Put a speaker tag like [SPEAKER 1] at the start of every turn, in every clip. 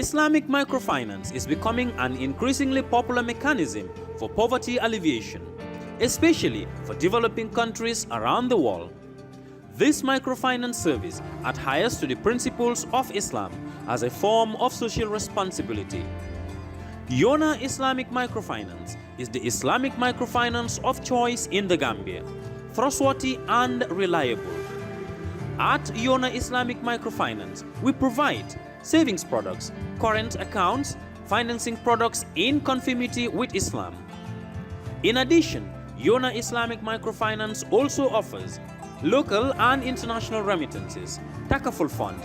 [SPEAKER 1] Islamic microfinance is becoming an increasingly popular mechanism for poverty alleviation, especially for developing countries around the world. This microfinance service adheres to the principles of Islam as a form of social responsibility. Yona Islamic Microfinance is the Islamic microfinance of choice in the Gambia, trustworthy and reliable. At Yona Islamic Microfinance, we provide savings products, current accounts, financing products in conformity with Islam. In addition, Yona Islamic Microfinance also offers local and international remittances, takaful fund,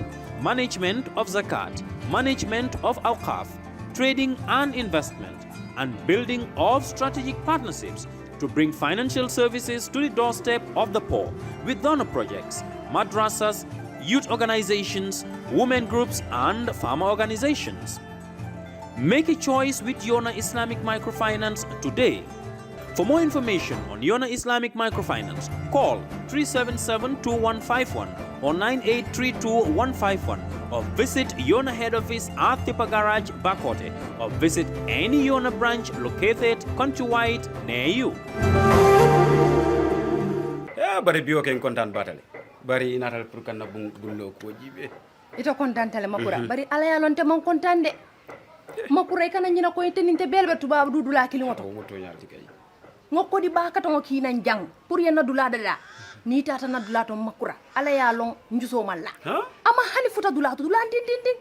[SPEAKER 1] management of zakat, management of awqaf, trading and investment, and building of strategic partnerships to bring financial services to the doorstep of the poor with donor projects, madrasas, youth organizations, women groups, and farmer organizations. Make a choice with Yona Islamic Microfinance today. For more information on Yona Islamic Microfinance, call 377-2151 or 9832-151 or visit Yona head office at Tipa Garage, Bakote, or visit any Yona branch located countrywide near you.
[SPEAKER 2] Ya bari biyo ken kontan batale. Bari inatal pour kanna bullo ko jibe.
[SPEAKER 3] Ito kontan tale makura. Bari ala ya lonte mon kontan de. Makura kana nyina ko teninte belbe tuba dudula kilimoto.
[SPEAKER 2] Moto nyalti kay.
[SPEAKER 3] Ngoko di bakato ngoki nan jang pour yena dula dala ni tata na dula to makura ala ya long njuso malla ama hani futa dula to dula din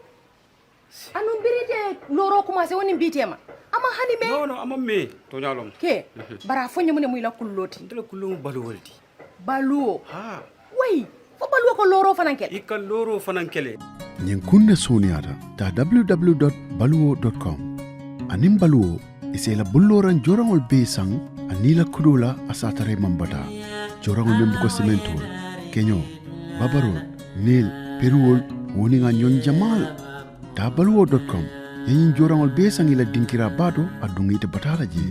[SPEAKER 3] anu birite loro commencé woni bitema ama hani me
[SPEAKER 2] no ama me to nyalom
[SPEAKER 3] ke bara fonye mune muy la kulloti
[SPEAKER 2] ndela kullu balu woldi
[SPEAKER 3] balu
[SPEAKER 2] ha
[SPEAKER 3] way fo balu ko loro fanankel
[SPEAKER 2] ikal loro fanankele
[SPEAKER 4] nyin kunne soniata ta www.baluwo.com anim baluwo isela bulloran jorangol be sang anila kudula asatare mambata jorangol membuko cementol kenyo babarol nil peruol woninga nyon jamal tabaluwo.com yin jorangol be sang ila dinkira bado adungite batala je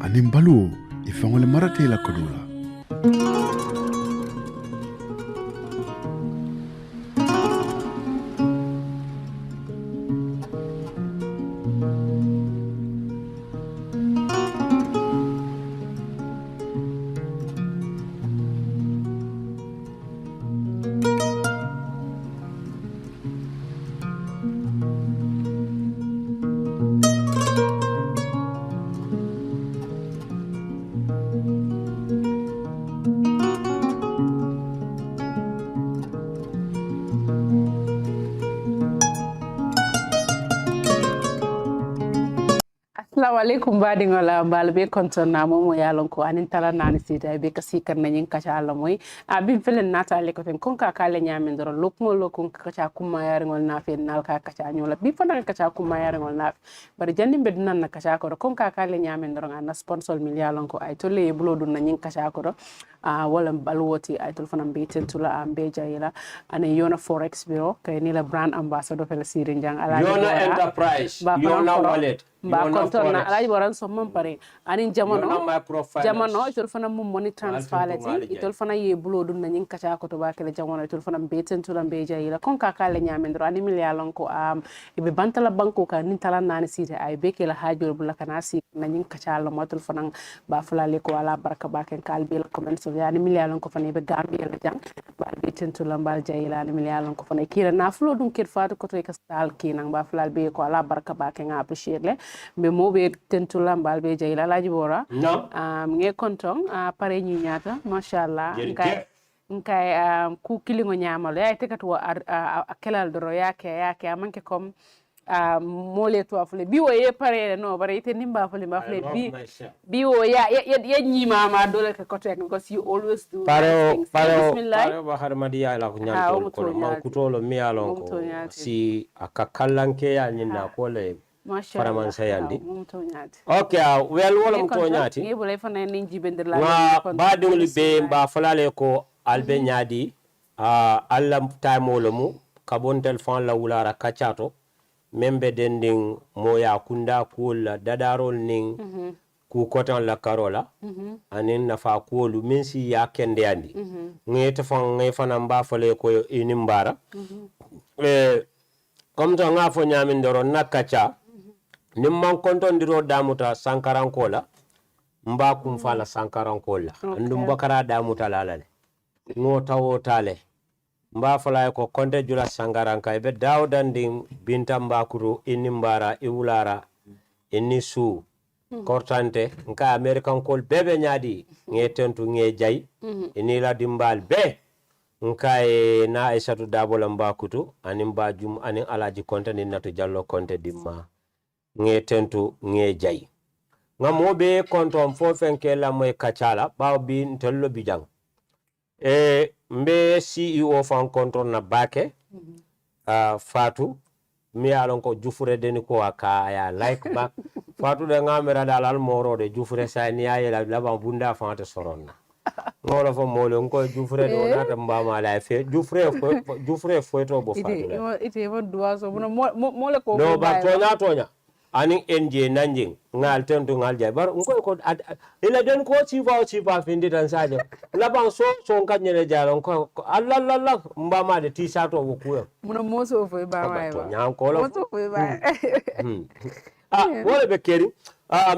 [SPEAKER 4] anim baluwo ifangole marate la kudula
[SPEAKER 5] Assalamualaikum badingola balbe kontona momo yalon ko anin tala nani sita be ka sikar na nyin kacha Allah moy abin felen nata le ko ten kon ka kale nyamen doro lokmo lokon kacha kuma yaringol na fe nal ka kacha nyola bi fana kacha kuma yaringol na bari janni be dunan na kacha ko kon ka kale nyamen doro na sponsor mil yalon ko ay to le bulo dun na nyin kacha ko wala balwoti ay to fana be tentula am be jayila ana yona forex bureau kay ni la brand ambassador fel sirin jang ala
[SPEAKER 6] yona enterprise yona wallet
[SPEAKER 5] ba konton na alay boran so mom pare anin jamono itol fana mum money transfer lati itol fana ye bulo dun na nyin kacha ko to ba kele jamono itol fana beten tulam be jayila kon ka kale nyamendro ani milyalon ko ibe bantala banko ka nin tala nani site ay be kele hajol bula kana si na nyin kacha lo motol fana ba fulale ko ala baraka ba ken kalbi la comment so yani milyalon ko fana be gambia la jang ba beten tulam ba jayila ani milyalon ko fana kila na fulo dun kir faatu ko to ka stal kinang ba fulal be ko ala baraka ba ken appreciate le be mobe tentula mbal be jayla laji bora
[SPEAKER 6] no
[SPEAKER 5] nge kontong pare ñi ñata machallah nkay ku kilingo ñamal yaay tekatu kelal doro yake amanke comme mole to afle biwo ye pare no bare ite nimba afle biwo ya ñi mama dole ka kotek because you always do
[SPEAKER 6] pare ba harmadi ya la ko ñal ko man kutolo mi yalon ko si akakallanke ya ñinna ko le faraman sayandi okay well wala mo to nyati
[SPEAKER 5] ngi bulay fana ni jibendir la
[SPEAKER 6] ba dingli be ba falale ko albe nyaadi alla taymolo mu kabon telefon la wulara kachato membe dending moya kunda kula dadarol ning ku kotan la karola anin nafa kolu min si ya kende andi ngete fon ngay fana ba fale ko inimbara comme to nga fo nyamin doro na kacha nim man konton diro damuta sankaranko la mba kum fala sankaranko la ndum bakara damuta lalale no tawo tale mba fala ko konte jula sankaranka be dawdandi binta mbakuru inni mbara iwulara inni su kortante nka american kol bebe nyaadi ngetentu nge jay inni la dimbal be nka na aishatu dabola mbakutu ani mbajum ani alaji konte ni natu jallo konte dimma ngetentu nge jay ngamobe konto fo fenke la moy kachala baw bi ntello bijang mbe CEO fan konto na bake Fatu mi alon ko jufure deni ko aka ya like back Fatu de ngamera dalal moro de jufure sa ni ay la ban bunda fante soronna ngolo fo molo ko jufure do nata mbama la fe jufure fo to bo Fatu
[SPEAKER 5] ite won duwa so mo le ko
[SPEAKER 6] no ba tonya aning NJ nanjing ngal tentu ngal jay bar ko ila den ko chifa findi tan sajo laban so nganyele jaron ko Allah mbama de t-shirt o kuyo
[SPEAKER 5] muna moso fo ba wa
[SPEAKER 6] nyam ko lo
[SPEAKER 5] moso fo ba
[SPEAKER 6] wala be keri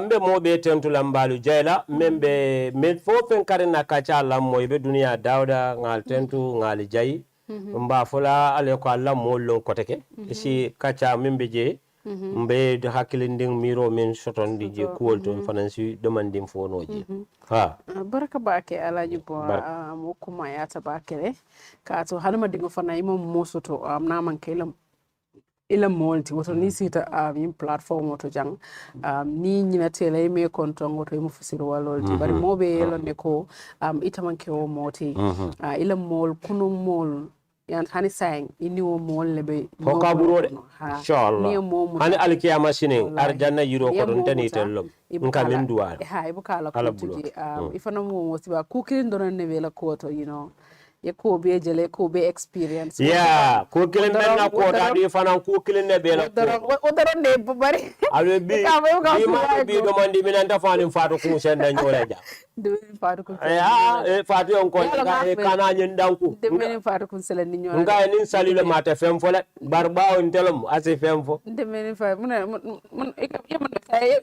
[SPEAKER 6] mbe mo be tentu lambalu jayla membe men fo fen karina kacha lam moy be duniya dawda ngal tentu ngal jay mba fula ale ko Allah mo lon koteke si kacha membe je mbe de hakkilinding miro min sotondi je kuwol ton fanansi demanding fonoji ha
[SPEAKER 5] baraka bake alaji bo mo kuma ya tabakere ka to halma dingo fana imo mosoto na man kelam ila molti woto ni sita yin platform to jang ni nyina tele me kontongo to mo fusiro walolti bari mobe lonne ko itaman ke o moti ila mol kunu mol yan hani saying ini wo mol lebe
[SPEAKER 6] fokaburo inshallah hani alkiyama sinin arjanna yiro ko don tani tello nka min duwa
[SPEAKER 5] ha ibu kala ko tuji ifana mo siba ku kilin don ne vela ko to ye ko be jele ko be experience
[SPEAKER 6] yeah ko kilin men na ko da di fana ko kilin ne bela
[SPEAKER 5] o daron ne bari
[SPEAKER 6] alwe bi bi do mandi min anta fani fatu ko sen dan jole ja
[SPEAKER 5] de fatu ko
[SPEAKER 6] fatu on ko kana nyen danku
[SPEAKER 5] de men fatu ko selen ni ñoo
[SPEAKER 6] nga ni salile mata fem fo la barba on telum ase fem fo
[SPEAKER 5] de men fa mun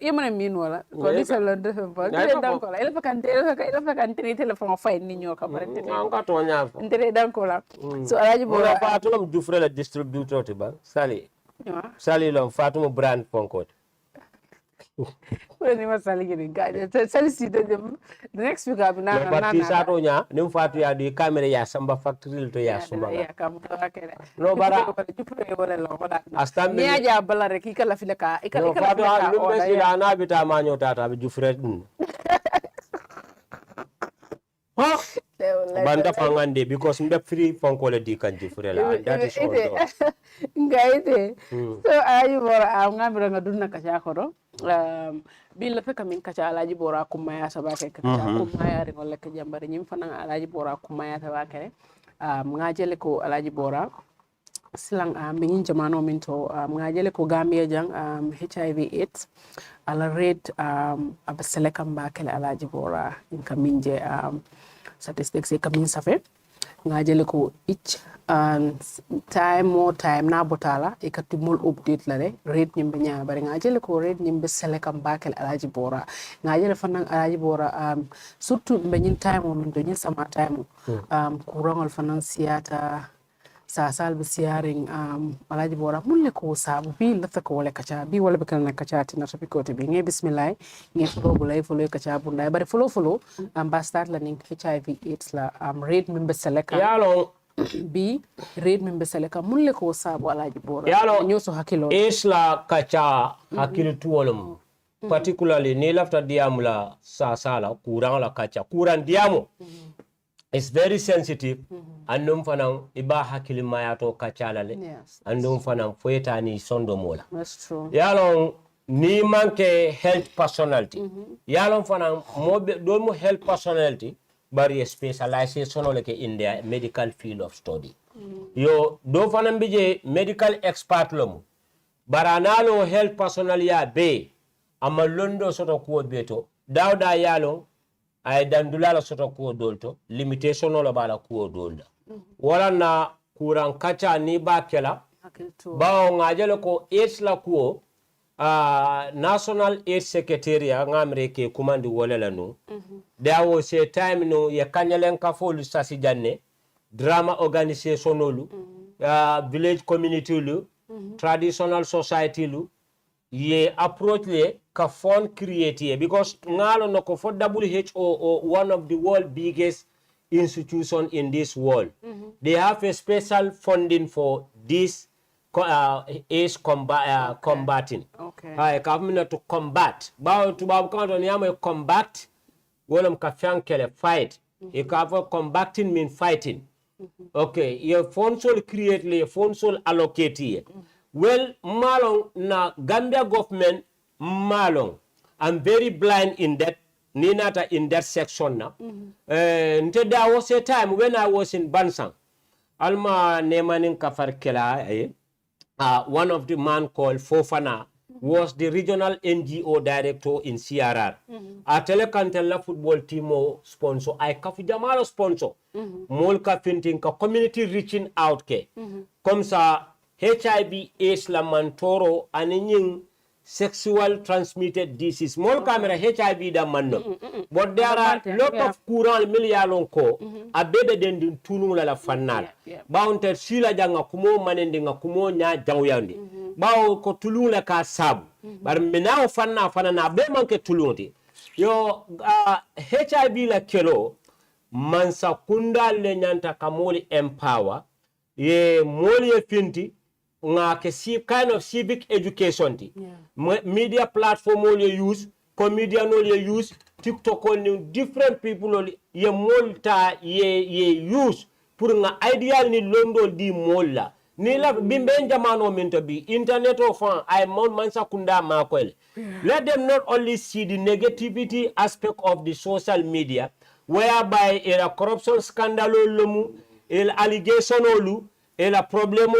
[SPEAKER 5] yemana min wala ko ni selen de fem fo de dan ko la ele fa kan tele telephone fay ni ñoo ka bare
[SPEAKER 6] nga to nya
[SPEAKER 5] ndere dan ko la so alaji bo
[SPEAKER 6] la fatulum jufre la distributor to ba sali lom fatumo brand ponkot
[SPEAKER 5] ni ma sali gini gaade sali si de the next week abi na
[SPEAKER 6] sato nya nim fatu ya di camera ya samba factory to ya suma
[SPEAKER 5] ya kam to akere
[SPEAKER 6] no bara
[SPEAKER 5] jufre wala lo wala
[SPEAKER 6] astam
[SPEAKER 5] ni aja bala rek ikala filaka ikala
[SPEAKER 6] fatu lu besi la na bita ma nyota bi jufre banda fangande because mbe free fonkole di kanji furela that is all
[SPEAKER 5] ngaite so ayi bora ngamira ngadunna kacha kodo bil feka min kacha alaji bora kumaya sabake kacha kumaya ringol ke jambare nyim fana alaji bora kumaya tabake ngajele ko alaji bora silang mingin jamano min to ngajele ko Gambia jang HIV AIDS ala rate abaselekam bakele alaji bora inka minje statistics kamin safe ngajele ko each time na botala e katimol update la rate nyimbe nya bari ngajele ko rate nyimbe selekam bakel alaji bora ngajele fanan alaji bora surtout be nyin time o min do nyin sama time kurangol fanan siyata sasal bi siyaring alaji bora mulle ko sabu bi la fek wala kacha bi wala be kan kacha tina topi ko te bi nge bismillah nge folo bulay folo kacha bunda bari folo ambassador la ning HIV AIDS la rate member seleka
[SPEAKER 6] yalo
[SPEAKER 5] bi rate member seleka mulle ko sabu alaji bora
[SPEAKER 6] yalo
[SPEAKER 5] nyoso hakilo
[SPEAKER 6] isla kacha hakilu tuolum particularly ni lafta diamula sasala kurang la kacha kuran diamo it's very sensitive andum fanam iba hakili mayato kachalale andum fanam foyeta ni sondo mola
[SPEAKER 5] that's true
[SPEAKER 6] yalon ni manke health personality yalon fanam mobe do mo health personality bari specialization like in the medical field of study yo do fanam bije medical expert lomu baranalo health personal ya be amalondo soto ko beto dawda yalon ay dandulala soto ko dolto limitation la bala ko dolda wala na kuran kacha ni bakela bawo ngajelo ko AIDS la ko National AIDS Secretariat ngamre ke kumandi wole la no there was a time no ya kanyalen ka folu sasi janne drama organisation lu village community lu traditional society lu ye approach le ka fund create because ngalo no ko for WHO one of the world biggest institution in this world they have a special funding for this is combating. Okay. Kamina to combat. Bao to babu kanto niyama combat. Wolem kafiankele fight. Ikava combating mean fighting. Okay. Your phone soul create le phone soul allocate ye. Well, malong na Gambia government malong. I'm very blind in that. Ninata in that section now. Until there was a time when I was in Bansang. Alma nemanin kafarkela one of the man called Fofana was the regional NGO director in CRR. A telekantella football team sponsor. I kafi jamalo sponsor. Molka finting ka community reaching out ke. Comme ça HIV AIDS la mantoro aninying sexual transmitted disease. Mol camera HIV da manno. But there are lot of courant million ko a bebe den tunu la fanal. Bounted sila janga kumo manendinga kumo nya jawyandi. Bao ko tulung la ka sabu. Bar menao fana na be manke tulunti. Yo HIV la kelo mansa kunda le nyanta kamoli empower ye moli ye finti nga ke kind of civic education ti media platform all you use comedian all you use TikTok all different people all ye molta ye use pour nga ideal ni londo di molla ni la bimbe jamano minto bi internet of I mon mansa kunda makwele let them not only see the negativity aspect of the social media whereby a corruption scandal lomu el allegation olu la problème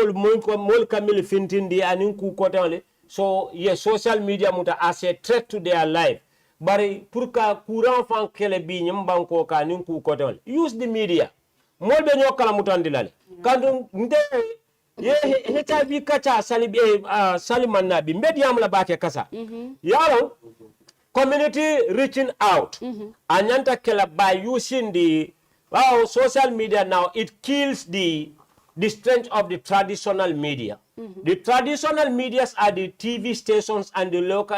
[SPEAKER 6] mol kamil fintindi anin ku kotale so ye social media muta as a threat to their life bari pour ka courant fan kele bi nyam banko ka nin ku kotale use the media mol be nyokala mutandilale kandu nde ye HIV kacha saliman nabi medium la bake kasa yalo community reaching out anyanta kela by using the social media now it kills the strength of the traditional media. The traditional medias are the TV stations and the local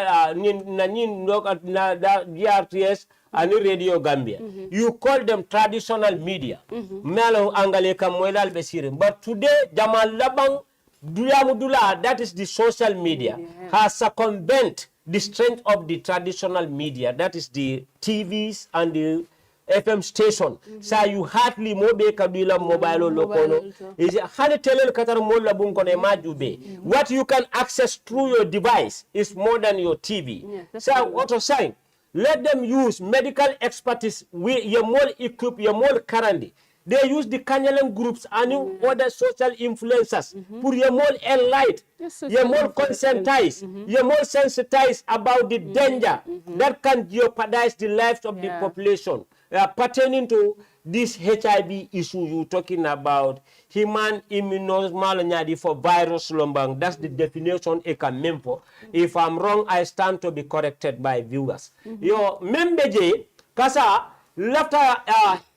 [SPEAKER 6] DRTS and the Radio Gambia. You call them traditional media. Melo angale kamwela albesirim. But today, Jamal Labang Duyamudula, that is the social media, has circumvented the strength of the traditional media. That is the TVs and the FM station. So you hardly mobe kabila mobile lokono. Is hali telel katar mola bunkone majube. What you can access through your device is more than your TV. So what I'm saying, let them use medical expertise. You're more equipped, you're more currently. They use the Kanyalan groups and other social influencers. For you're more enlightened, you're more conscientized, you're more sensitized about the danger that can jeopardize the lives of the population. Pertaining to this HIV issue you're talking about, human immunoglobulin for virus lombang, that's the definition I can remember. If I'm wrong, I stand to be corrected by viewers. Yo, membeje, kasa, lafta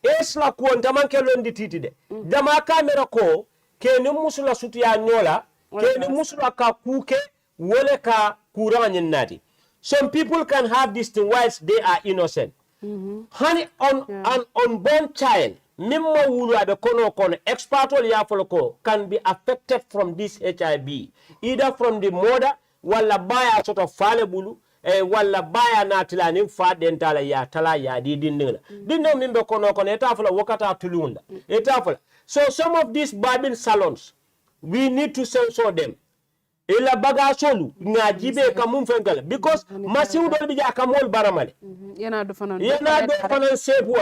[SPEAKER 6] esla ko ndamanke londi titide dama kamera ko ke ni musula sutiya nyola ke ni musula ka kuke wole ka kuranyin nati. Some people can have this thing whilst they are innocent. Honey, an unborn child, mimma wulu abe kono expertol ya foloko can be affected from this HIV, either from the mother wala baya sort of fallible wala baya na tilani fa dentala ya tala ya di dindinga dinno mimbe kono etafula wakata tulunda etafula. So some of these barbing salons, we need to censor them. Ila baga solu nga jibe kamum fengala because masiu do bija kamol baramale yena do fanan sebu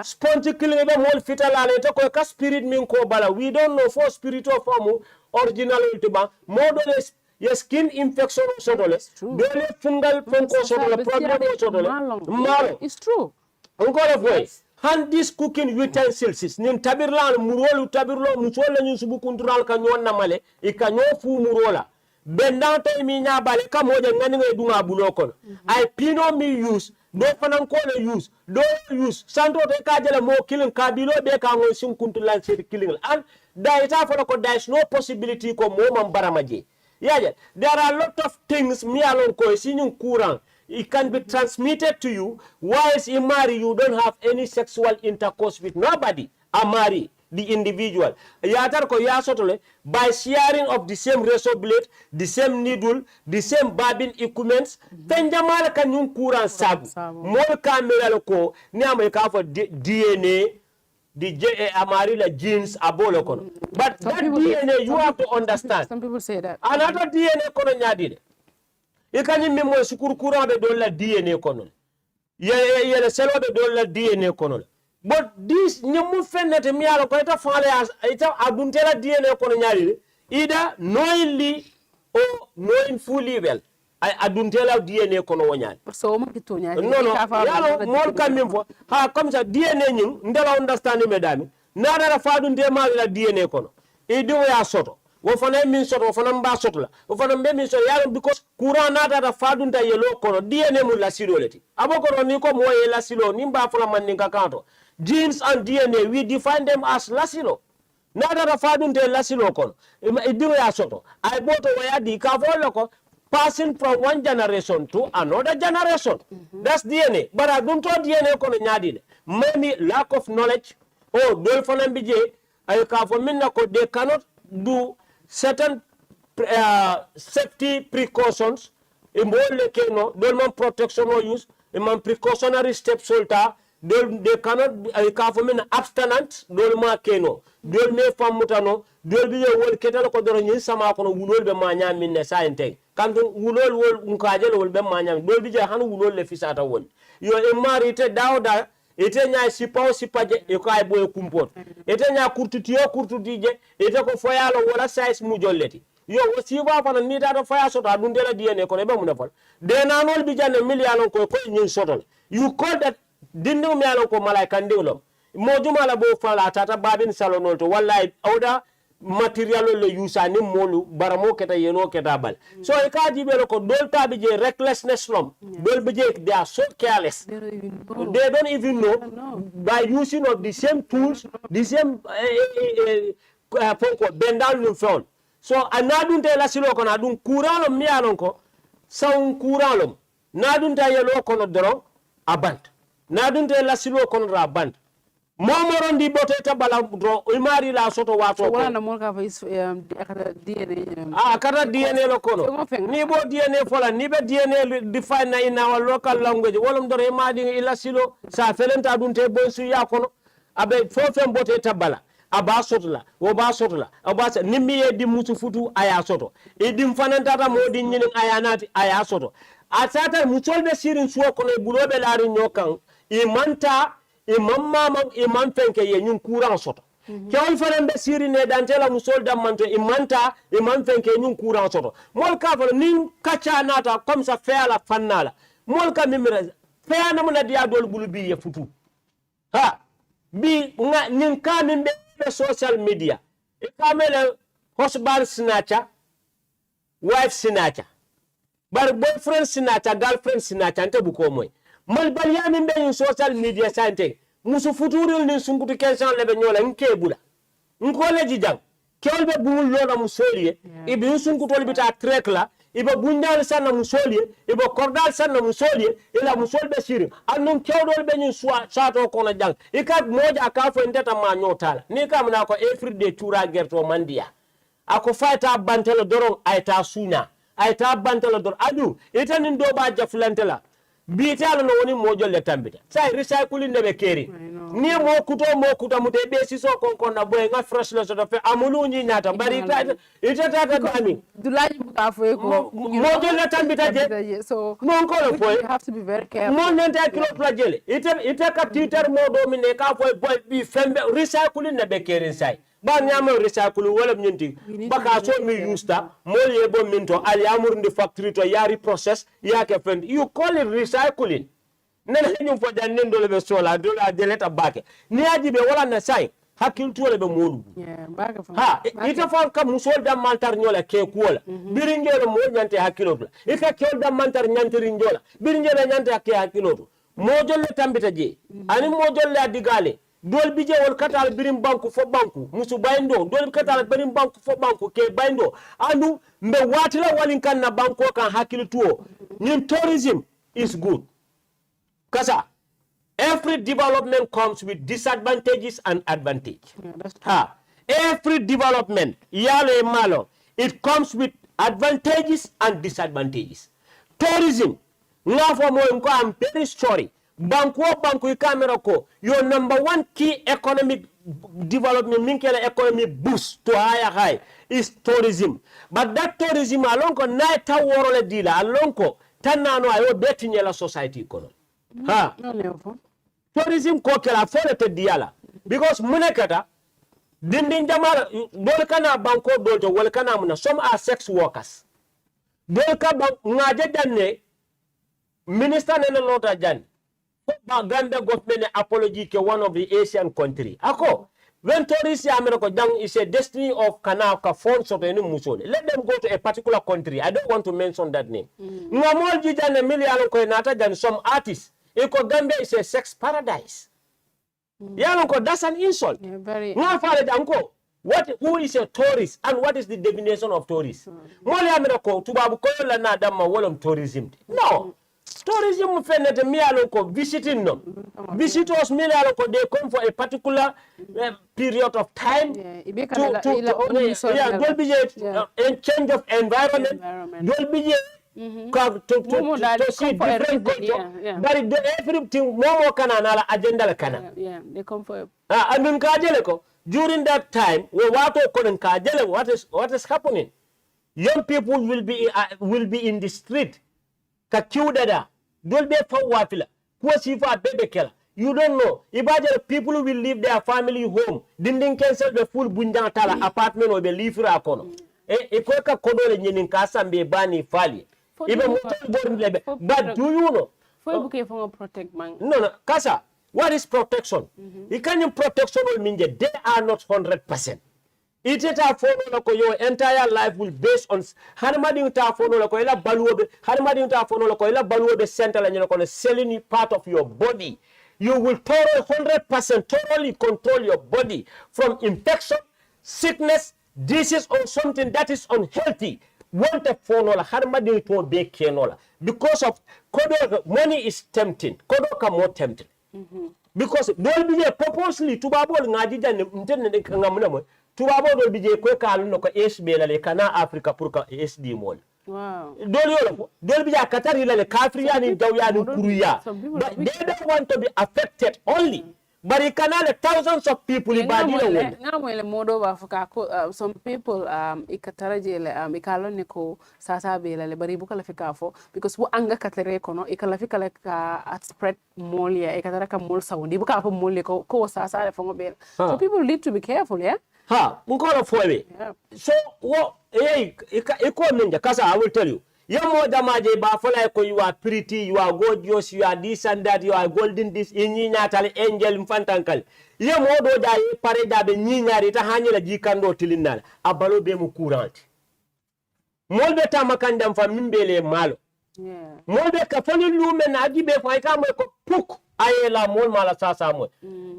[SPEAKER 6] sponti killing be mol fitalale to ko ka spirit min ko bala we don't know for spiritual form original ultima model yes skin infection sodole dole fungal fonko sodole problem sodole malo it's true encore of way hand these cooking utensils nin tabirlan murolu tabirlo musol la subu kuntural ka nyon na male e ka nyo fu murola benda to mi nya bale ka moja ngani ngai dunga bulo kon ay pino mi use do fanan ko le use do use santo te ka jela mo kilin ka bilo be ka ngol sin kuntulan sir kilin and daita for ko there is no possibility ko mo man baramaje yeah there are a lot of things mi alon ko sinun courant it can be transmitted to you. Whilst you marry, you don't have any sexual intercourse with nobody. Amari, the individual. By sharing of the same razor blade, the same needle, the same barbing equipments, Tenjamal kan yung kuran sabu. Mol kamera loko, ni America for DNA, the amari la genes abolo kono. But that DNA you have to understand.
[SPEAKER 5] Some people say that.
[SPEAKER 6] Another DNA kono nyadide. Ikani memo sukuru be dolla DNA kono. Ye selo be dolla DNA kono. But this nyamu fennete mi ala ko ita fale ita aduntela DNA kono nyari either knowingly or knowingly well. I aduntela DNA kono wonyani.
[SPEAKER 5] So mo kitonya.
[SPEAKER 6] No yalo mol kamim fo ha comme ça DNA nyim ndela understand medami nada la fadun de ma la DNA kono. E do ya soto. Wo fana min soto wo fana mba soto la wo fana mbe min soto yalo because courant nata da fadunta yelo kono DNA mu la silo leti aboko ni ko mo ye la silo ni mba fala man ni kanto genes and DNA we define them as la silo nata da fadunta la silo kono idiwo ya soto ay boto waya di ka folo ko passing from one generation to another generation that's DNA but I don't DNA kono nyadi maybe lack of knowledge oh dol fana mbije ay ka fo minna ko they cannot do certain safety precautions in mole keno dolman protection or use in precautionary steps solta they cannot kafomin abstinent dolma keno dolme famutano dolbi wol ketalo ko doro nyin sama ko wulol be manya minne sainte kanto wulol wol unkajelo wol be manya dolbi je han wulol le fisata won yo e marite dawda ete nya sipaw sipaje e ko ay boy kumpot ete nya kurtutije ete ko foyalo wala size mu jolleti yo wasiba fana ni ta do foya soto adundela DNA ko be mu nafal de nanol bi janne million ko nyin soto you call that dindu mi alon ko malaika ndiwlo moduma la bo fala tata babin salonol to wallahi awda material le yusa ni molu baramo keta yeno keta bal so e ka jibelo ko dolta bi je recklessness lom dol bi je they are so careless they don't even know by using of the same tools the same poko bendal no phone so anadun te la silo ko na dun kuralo mi alon ko saun kuralo nadun ta yelo ko no doro abant nadun te la silo ko no abant momoron di bote tabala dro imari la soto wato ko
[SPEAKER 5] wala mo ka fa akata DNA
[SPEAKER 6] akata DNA lo kono ni bo DNA fola ni be DNA define na in our local language wolum doro imadi ila silo sa felenta dun te bonsu ya kono abe fofem bote tabala aba sotla wo ba sotla aba sa nimmi e di musu futu aya soto e dim fanantata modi nyinin aya nati aya soto atata mutolbe sirin suwa kono e bulobe laari nyokan imanta imam fenke ye nyun courant soto kewol fanan be siri ne dantela musol dammanto imanta imam fenke nyun courant soto mol ka fa nin kacha nata comme ça feala fannala mol ka mimira feana mun dia dol bulu bi ye futu ha bi nga nin ka min be social media e kamele husband snatcher wife snatcher bar boyfriend snatcher girlfriend snatcher ante buko moy mal bal yamin be social media sante musu futurul ni sungutu kensan lebe nyola nkebula nkole jijang kelbe bul lona musoliye ibe sungutu bita trekla ibe bundal sanna musoliye ibe kordal sanna musoliye ila musolbe siri annum kewdol be nyin suwa sato kono jang ikat moja akafo ndeta ma nyotala ni kam na ko everyday tura gerto mandia ako fayta bantelo doron ayta suna ayta bantelo dor adu itanin do ba jaflantela bitalo no woni mojo le tambita sai recycle ndebe keri ni mo kuto mute be siso kon na boy nga fresh le so do fe amulu ni nyata bari ita dami
[SPEAKER 5] dulaji buka fo ko
[SPEAKER 6] mojo le tambita je
[SPEAKER 5] so
[SPEAKER 6] non ko le boy
[SPEAKER 5] you have to be very careful
[SPEAKER 6] mon nenta kilo plajele ita ka titer modo mi ne ka fo boy bi fembe recycle ndebe keri sai ba nyama recycle wala nyinti baka so mi yusta mol yebo minto ali amur ndi factory to yari process yake fend you call it recycling nana ñu fo jan nen dole be sola dole a deleta bake ni aji be wala na sai hakil to le be modu ha ita fa kam musol dam mantar nyola ke kuola biringelo mo nyante hakilo la ika ke dam mantar nyantiri njola biringelo nyante ke hakilo mo jolle tambita je ani mo jolle adigale dol bije wol katal birim banku fo banku musu bayndo dol katal birim banku fo banku ke bayndo andu mbe watila walin kan na banko kan hakilo tuo nin tourism is good kasa every development comes with disadvantages and advantage. Every development, yale malo, it comes with advantages and disadvantages. Tourism, I'm very sorry. Banku camera ko, your number one key economic development, minkele economic boost to high is tourism. But that tourism alonko naita worole dila alonko tanano ayo betting yela society kono. Tourism ko kala fole te diala because munekata dindin jamara dol kana banko dol to wal kana muna some are sex workers dol ka ngaje danne minister ne lota jan ba ganda government apology ke one of the Asian country ako when tourists America jang is a destiny of kana ka phone so any musole let them go to a particular country. I don't want to mention that name ngamol jijane million ko nata jan some artists Iko Gambia is a sex paradise. That's an insult. Who is a tourist and what is the definition of tourist? Tourism. No. Tourism visiting no. Visitors they come for a particular period of time to change of environment. To see different culture, but everything more kana agenda kana.
[SPEAKER 5] They come for.
[SPEAKER 6] During that time, what is happening? Young people will be in the street. Kakiudada, don't be for wafila. Kuasifa bebekela. You don't know. If people will leave their family home, didn't cancel the full bunjantala apartment or the leave akono. Ekweka kodole nyenin kasa mbebani fali. Even but do you know?
[SPEAKER 5] For protect man.
[SPEAKER 6] No, Kassa, what is protection? You can protection will mean that they are not 100%. It is a phone your entire life will based on Hanmading Tafono Lokoila Baluobe, Hanmading Tafono Lokoila Baluobe Central, and you're going to selling part of your body. You will 100% totally control your body from infection, sickness, disease, or something that is unhealthy. Want a phone or Hanmading to be kenola because of money is tempting, Kodoka more tempting. Because don't be purposely to Babol Nadija and to Babol be a quick alunoko SB le Kana Africa Purka SD mall.
[SPEAKER 5] Wow.
[SPEAKER 6] Don't be a Katarina le Kafrian in Dawian Kuria. But they don't want to be affected only. But it can have thousands of people in Badinya. Some people ikataraje ikaloniko sasa bela le bari buka lafika fo because wo anga katere kono ikalafika like spread molia ikataraka mol saundi buka fo molia ko sasa le fongo bela. So people need to be careful, yeah. Mukolo fowe. So what iko ninja Kassa, I will tell you. Yamo damaje ba fola ko you are pretty, you are gorgeous, you are this and that, you are golden this inyi natal angel mfantankal. Yamo do da pare da be nyinyari ta hanyela jikando tilinal abalo be mu courant. Molbe tamakandam fa mimbele malo.
[SPEAKER 5] Yeah.
[SPEAKER 6] Molbe ka foni lume na gibe fa ka mo ko puk ayela mol mala sasa mo.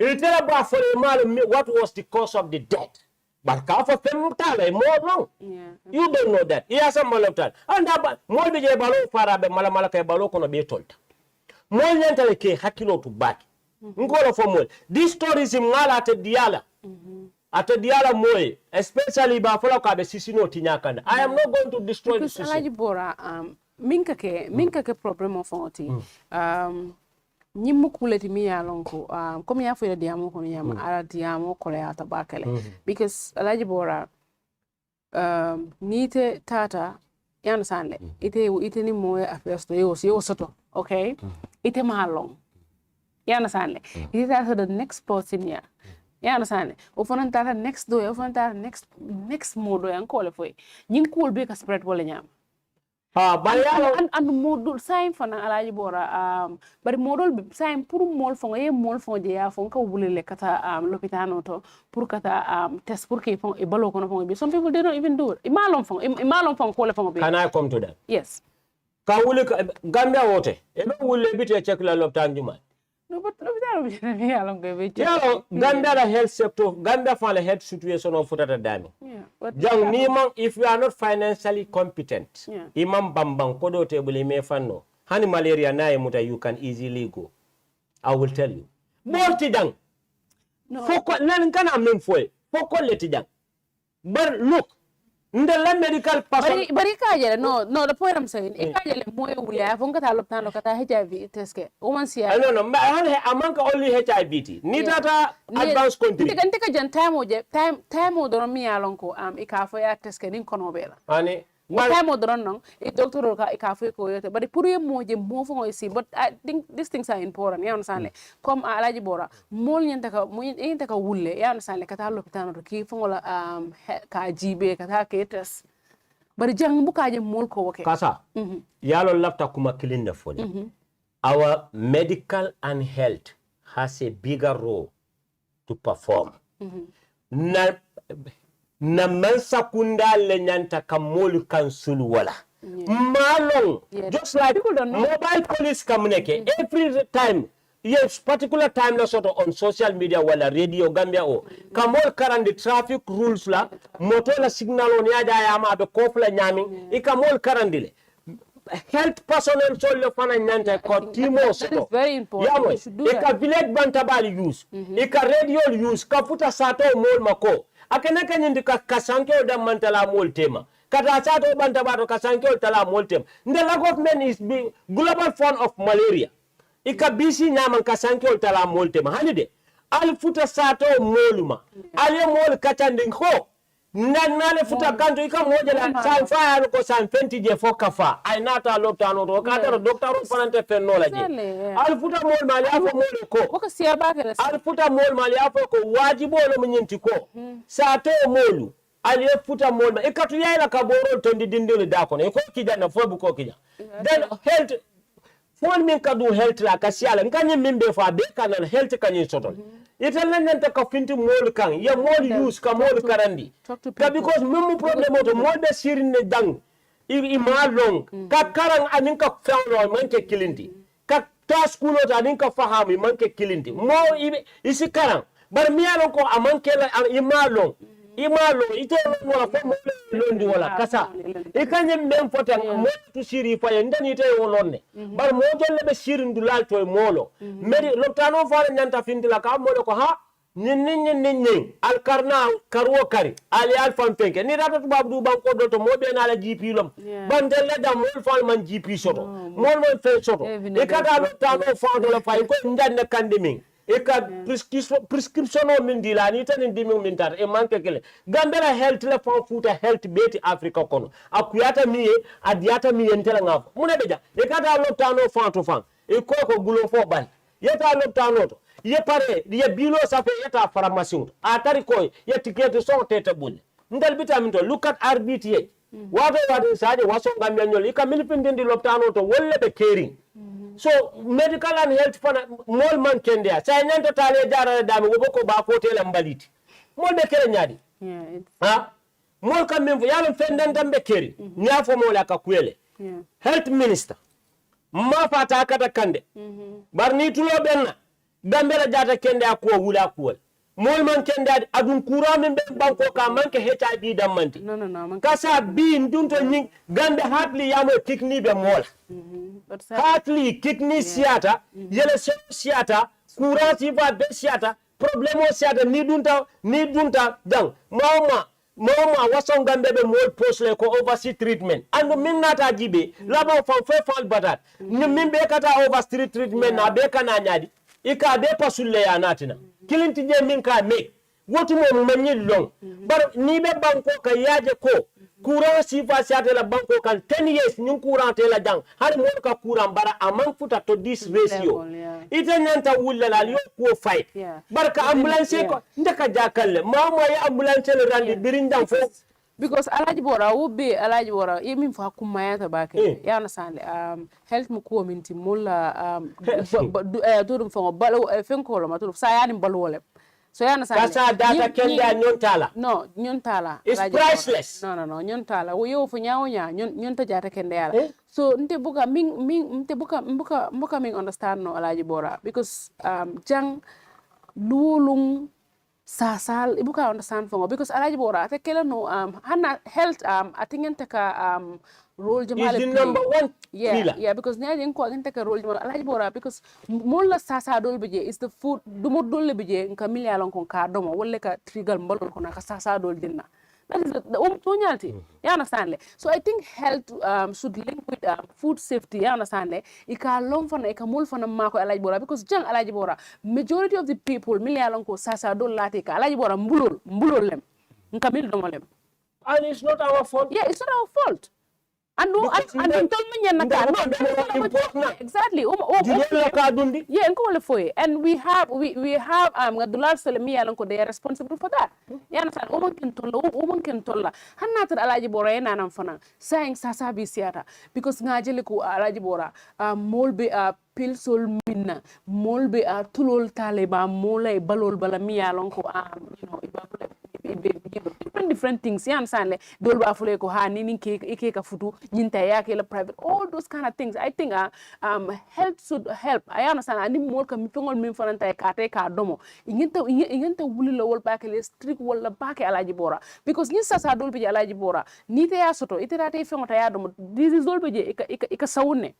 [SPEAKER 6] Itela ba fole malo what was the cause of the death? But for them more long. You don't know that. He has a moloptal. And that more be balo farabe malamalaka balo kono be told. More yantale ke hakilo to back. Ngolo for more. This tourism ngala at diala. At diala moe, especially ba fola ka be sisino tinyakanda. I am not going to destroy the system.
[SPEAKER 5] Kassa Bora minka ke problem of oti. Nyimu kuleti mi ya lonko komi ya fo diamo kono yama ala diamo kole ya tabakele because Kassa Bora nite tata yana sanle ite ni moye affairs to yo soto okay ite malong yana sanle ite tata the next person ya yana sanle ofana tata next do ofana tata next modo yan kole fo nyin cool be ka spread wala nyama and modul sign fana alaji bora bari modul sign pour mol fon e mol fon je ya fon ka wulele kata l'hôpital to pour kata test pour que fon e balo kono fon be some people they don't even do it imalon fon ko le fon be
[SPEAKER 6] can I come to that
[SPEAKER 5] yes
[SPEAKER 6] ka wuli Gambia wote e be wulle bite check la l'hôpital juma
[SPEAKER 5] no but l'hôpital be alon ko be
[SPEAKER 6] Gambia the health sector Gambia fa la health situation of futata dami jang ni man if you are not financially competent imam bambang kodo table me fanno hani malaria na muta you can easily go I will tell you bolti dang foko nan kana men foy foko leti dang but look ndela medical person
[SPEAKER 5] bari kajele no the point I'm saying kajele moyo wula fonga ta loptano kata HIV test ke woman sia
[SPEAKER 6] no amanka only HIV ni tata advanced country
[SPEAKER 5] tika jan time o do mi alon ko ikafo ya test ke nin kono bela
[SPEAKER 6] ani
[SPEAKER 5] time o do non e doctor ka ikafo ko yote bari pour ye moje mo fo si but I think these things are important you understand comme alaji bora mol nyanta ka wulle you understand kata loptano ki fo la ka jibe kata ke test bari jang bu kaje mol ko woke
[SPEAKER 6] Kassa yalo lafta kuma kilin na foni our medical and health has a bigger role to perform na man sakunda le nyanta kamolu kansul wala malong just like mobile police kamuneke every time yes particular time na sort of on social media wala radio Gambia o kamol karandi traffic rules la moto la signal on yaja ya ma be kofla nyami ikamol karandile health personnel so le fana nyanta ko timo so
[SPEAKER 5] that is very important you should do that
[SPEAKER 6] village bantabali use ika radio use kafuta sato mol mako akena kanyindi kasanke da mantala mol tema kata sato bantabato kasanke tala mol tema the government is the global fund of malaria ika bisi nyaman kasanke tala mol tema hanide al futa sato moluma ale mol katanding ho nanale futa kanto ika moja la san fa ko san 20 je fokafa ay nata loptano to kata docteur fanante fennola je al futa mol mali afo mol ko
[SPEAKER 5] siya ba kala
[SPEAKER 6] al futa mol mali afo ko wajibo lo munyinti ko sato molu al futa mol ma ikatu yayla ka boro to dindindele da ko ne ko kijana fobu ko kija then health fon min ka du health la ka siala ngani mimbe fa be kanal health kanyi sotol italla nenta ka finti mol kan ya mol use ka mol karandi ka because memu problem to mol be sirine dang ma long ka karang anin ka fawno manke kilinti ka taskulo ta anin ka fahami manke kilinti mo isi karang bar miyalo ko amanke la imalo ite wala fa mo londi wala Kassa ikanye mem fotan mo to siri fa ndani te wolonne bar mo jolle be sirin du lal to molo medi loptano fa nyanta findila ka molo ko ha nin al karna karwo kari ali al fam penke ni rata tubab du banko do to mo be na la GP lom bandelle da mol fal man GP soto mol mo fe soto e kada loptano fa do la fa ko ndanne kandimin eka prescription o min dilani tan ndimi min tar e manke kele Gambia health la fon futa health beti Africa kono akuyata miye adiata miye ntela ngafo mune beja e kata loptano fanto fan e ko gulo fo ban yeta loptano to ye pare ye bilo safe yeta pharmacie atari ko ye ticket so tete bulle ndal vitamin to look at RBTA wato saade waso Gambia nyol ika milipindindi loptano to wolle be caring so medical and health fana mol man kendia sa nyanta tale jara dami wo ko ba ko tele mbaliti mol be kere nyaadi ha mol kam men yalo fenden dambe keri nyafo mola ka kuele health minister ma fata kata kande barni tulo benna dambe la jata kende akwo wula kuwal mol man kende adun kura men be banko ka manke HIV dammanti
[SPEAKER 5] no
[SPEAKER 6] Kassa bi ndunto nying Gambia hatli yamo kidney be mola hatli kidney siata yele siata kura sifa be siata problemo siata ni dunta dang mama wason Gambia be mol posle ko overseas treatment and min nata jibe labo fal badat ni min be kata overseas treatment na be kana nyadi ika be pasulle ya natina kilinti je min ka me wotu mo manyi long bar ni be banko ka yaje ko courant sifa siate la banko kan 10 years nyun courant te la jang har mo ka courant bara amang futa to this ratio ite nyanta wulla la yo ko fight barka ambulance ko ndeka jakalle mama ya ambulance le randi birindam fo
[SPEAKER 5] because Alaji Bora would be Alaji Bora even for Kumayata back. You understand? Health mu community mulla durum for balo fenkoloma to sayani balole. So you understand?
[SPEAKER 6] Kassa data kenda nyontala.
[SPEAKER 5] No, nyontala.
[SPEAKER 6] It's priceless.
[SPEAKER 5] No, nyontala. We yo for nyaonya nyonta jata kenda. So nte buka mbuka ming understand no Alaji Bora because jang lulung sasal ibuka understand fongo because Alaji Bora te kela no hana health I think enteka role jamale
[SPEAKER 6] is the number one pillar.
[SPEAKER 5] Yeah, because nya jeng ko enteka role jamale Alaji Bora because molla sasa dol beje is the food dumo dol beje nka million kon ka domo wolle ka trigal mbalol ko ka sasa dol dinna. That is the tonyality. You understand? So I think health should link with food safety. You understand? Ika long fana, ika mul fana mako Alaji Bora because jang Alaji Bora, majority of the people million ko sasa do lati ka Alaji Bora mbulol lem, nka mil domo lem.
[SPEAKER 6] And it's not our fault.
[SPEAKER 5] Yeah, it's not our fault. And exactly. Yeah, and we have Abdullah Salami alonko they are responsible for that. You understand? Woman can tolla. Hanata Alaji Bora na namfana saying sasa bisiata because ngajele ko Alaji Bora molbe pilsol minna molbe tulol taliba mola balol balami alonko different things. You understand? Dolba afule ko ha nini ke ka futu nyinta yake la private, all those kind of things. I think health should help. I understand. Ani mol ka mi pengol mi fananta ka te ka domo ingenta wuli la wol ba ke le strict wala ba ke Alaji Bora because ni sasa dolbe je Alaji Bora ni te ya soto ite rate fengota ya domo this is dolbe je ika sawne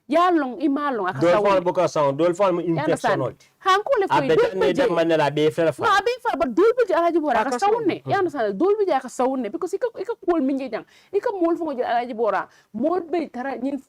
[SPEAKER 5] ya long imalong aka
[SPEAKER 6] sawne dol fal buka saw dol fal mu infection
[SPEAKER 5] hanko le foy
[SPEAKER 6] dolbe je manela be fela fa
[SPEAKER 5] no be fa but dolbe je Alaji Bora aka sawne ya no sala dolbe je aka sawne because ika kol minje jang ika mol fo je Alaji Bora mol be tara nyin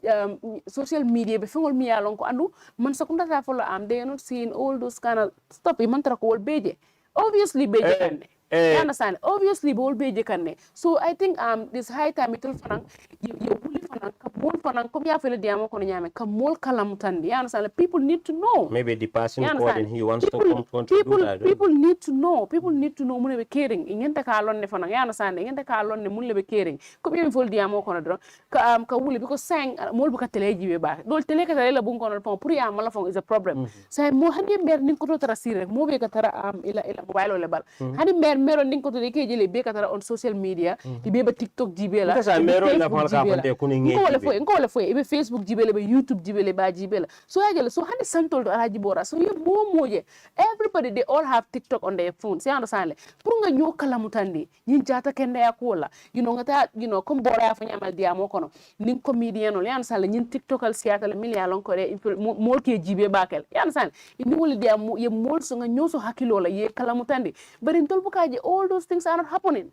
[SPEAKER 5] social media be fengol mi ya long ko andu man sakunda ta fo they are not seeing all those kind of stuff man tara ko wol beje obviously beje kanne. You understand? Obviously, bol beje kanne. So I think this high time itul fanang you wuli fanang kabol fanang kom ya fele diamo kono nyame kamol kalam tandi. You understand? People need to know.
[SPEAKER 6] Maybe the person calling he wants to contribute that.
[SPEAKER 5] People need to know. People need to know mun be caring. Ingenta ka lon ne fanang. You understand? Ingenta ka lon ne mun be caring. Kom ya fol diamo kono dro ka wuli because sang mol buka teleji be ba. Dol tele ka tele la bun kono pon pour ya mala fon is a problem. Say mo hani ber nin ko to tara sire mo be ka tara ila mobile le bal. Hani mero ndin ko to de ke jele be katara on social media ibe ba TikTok jibela
[SPEAKER 6] kasa mero la fal ka fonte kuni ngi
[SPEAKER 5] ngole fo ibe Facebook jibele be YouTube jibele ba jibela so yagele so hani santol do Alaji Bora so ye moje everybody they all have TikTok on their phones you understand pour nga ñoo kala mutandi ñi jata kende ya kola ngata comme Bora ya fa ñamal diamo kono nin comedian no yan sala ñin TikTok al siata le million ko de mol ke jibe bakel yan sala ni wol diamo ye mol so nga ñoo so hakilo la ye kala mutandi bari tol buka all those things are not happening.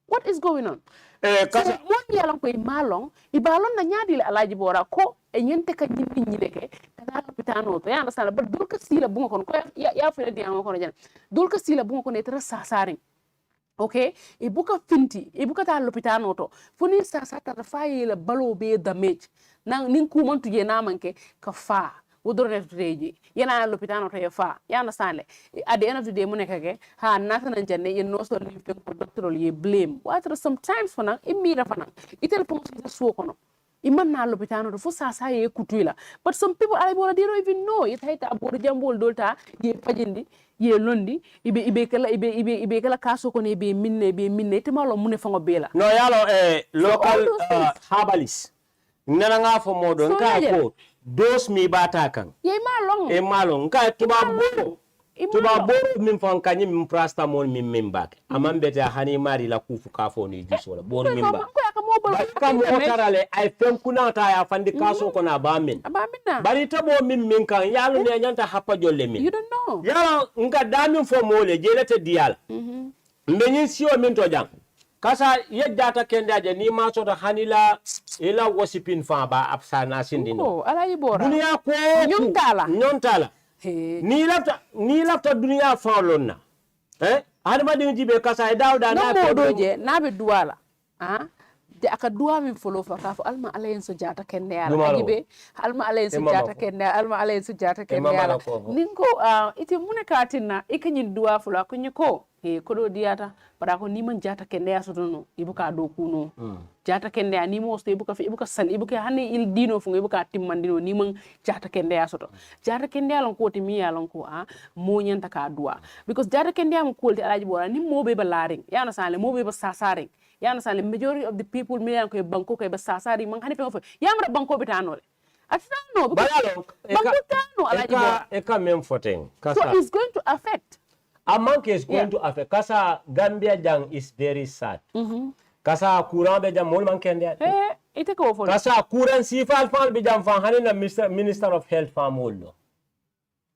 [SPEAKER 5] What is going on? So mon yalan ko malong ibalon na nyaadi la Alaji Bora ko e nyente ka nyindi nyileke kala pitano to ya understand but dul ka sila bunga kon ko ya fele diamo kono jan dul ka sila bunga kon etra sasaring okay e buka finti e buka ta lopitano to funi sasata fayi la balo be damage nang nin ku mon tuje na manke ka fa wodorne todeji yana lopitano to fa ya understand at the end of the day munekake ha natana janne ye no so ni fen ko doctor ye blame what sometimes fana imira fana itel ponso so kono iman na lopitano to fo sa ye kutuila but some people Alaji Bora they don't even know it hayta abodo jambol dolta ye fajindi ye londi ibe kala kaso ko ne be minne te malo mune fango bela
[SPEAKER 6] no yalo local herbalist nana nga fo modo nka ko dos mi bata kan
[SPEAKER 5] ye malong
[SPEAKER 6] nka tuba boro min fon kanyi min prastamol min bak amambete hani mari la kufu ka fo ni jisola boro min ba ka mo tarale ay fen kunata ya fandi kaso ko na ba min bari tabo min kan yalo ne nyanta happa jolle min
[SPEAKER 5] you don't know
[SPEAKER 6] yalo nka damin fo mole jelete dial mbenyin siwo min to jang kasa yeddata kendaje ni ma soto hanila ila wasipin fa ba absana sindino
[SPEAKER 5] Alaji Bora
[SPEAKER 6] dunia ko nyontala ni lafta dunia fa lonna hadma de jibe kasa e dawda na
[SPEAKER 5] modoje na be duwala de aka duwa min folo fa ka alma alayen so jata kende yala ajibe alma alayen so jata kende yala ninko ite munekatina ikanyin duwa folo ko nyiko he kodo diata para ko ni man jata kende ya soto no ibuka do kuno jata kende ya ni mo sto ibuka sal ibuka hanne il dino fu ibuka timmandino ni man jata kende ya soto jata kende ya lon ko ti mi ya lon ko mo nyanta ka duwa because jata kende ya mo kolti Alhaji Bora ni mo be ba laring ya na sale mo be ba sasaring ya na sale majority of the people me yan ko banko ko be sasaring man hani fe ya mara banko be tanole atano because banko tano Alhaji Bora
[SPEAKER 6] eka mem foten kasa
[SPEAKER 5] so it's going to affect
[SPEAKER 6] Amount is going to affect. Kasa Gambia jang is very sad. Kasa kuran be jam mol man kende.
[SPEAKER 5] Ite ko fo.
[SPEAKER 6] Kasa kuran sifal fal be jam fan hanina Minister of Health fa mollo.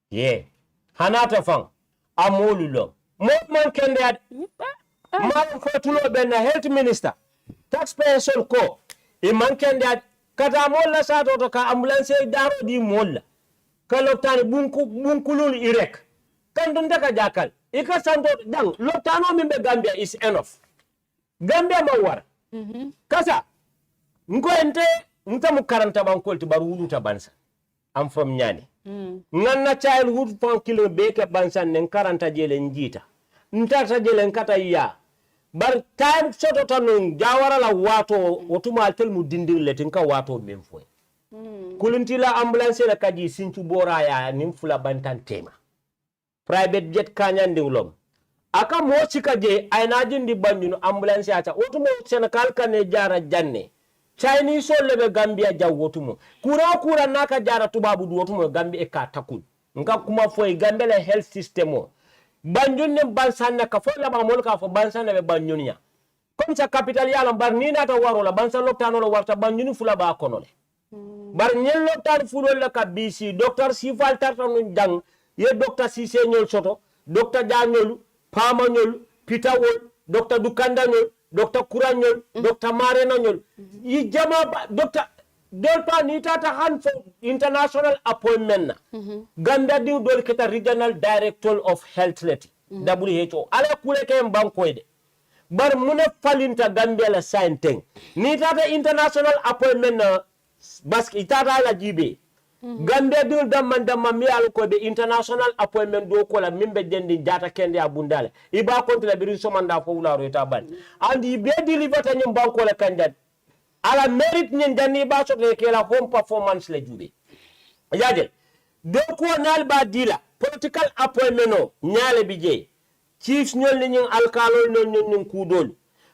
[SPEAKER 6] Yeah. Hanata fan amolulo. Mol man kende mal ko tulo ben health minister. Taxpayer sol ko. E man kende kata mol la sa to ka ambulance daro di mol. Kaloptani bunkulul irek. Kan dun daga jakal. Ika santo dang loptano mimbe Gambia is enough. Gambia mawar. Kasa nko ente nta mukaranta bankol ti baru ta bansa. I'm from Nyani. Nganna childhood pon kilo beke bansa nen karanta jele njita. Ntata jele nkata ya. Bar time soto tanun jawara la wato otuma tel mu dindin letinka wato memfoy. Kulintila ambulance la kaji sinchu bora ya nimfula bantan tema. Private jet kanyanding lom aka mo chika je aynaji ndi banjunu ambulance acha otumo Senegal kane jara janne Chinese lebe Gambia jawotumo kura naka jara tubabu du otumo Gambia e ka takul nka kuma foy Gambia le health system o banjun ne bansanna ka fo la ba mol ka fo bansanna be banjunya comme ça capital yala bar ni nata waro la bansan loptano lo warta banjunu fula ba konole bar nyel loptan fulo la ka BC docteur Sifal tartanu jang ye docteur Cissé ñol soto docteur Diagnolu Pama ñol Pitawol docteur Dukanda ñol docteur Kura ñol docteur Marena ñol yi jama docteur delta ni tata han fo international appointment na Gambia di dol keta regional director of health leti WHO ala kule ke bankoyde bar mune falinta Gambia la sainteng ni tata international appointment na baski tata la jibe Gambia dul damma mi al ko be international appointment do ko la mimbe dendi jata kende abundale iba konti la biri somanda fo wularo eta ban andi be deliver ta nyum banko la kandat ala merit nyen dani ba so ke la home performance la jube yaje do ko nal ba dila political appointment no nyaale bije chiefs nyol ni nyin alkalol no nyin kudol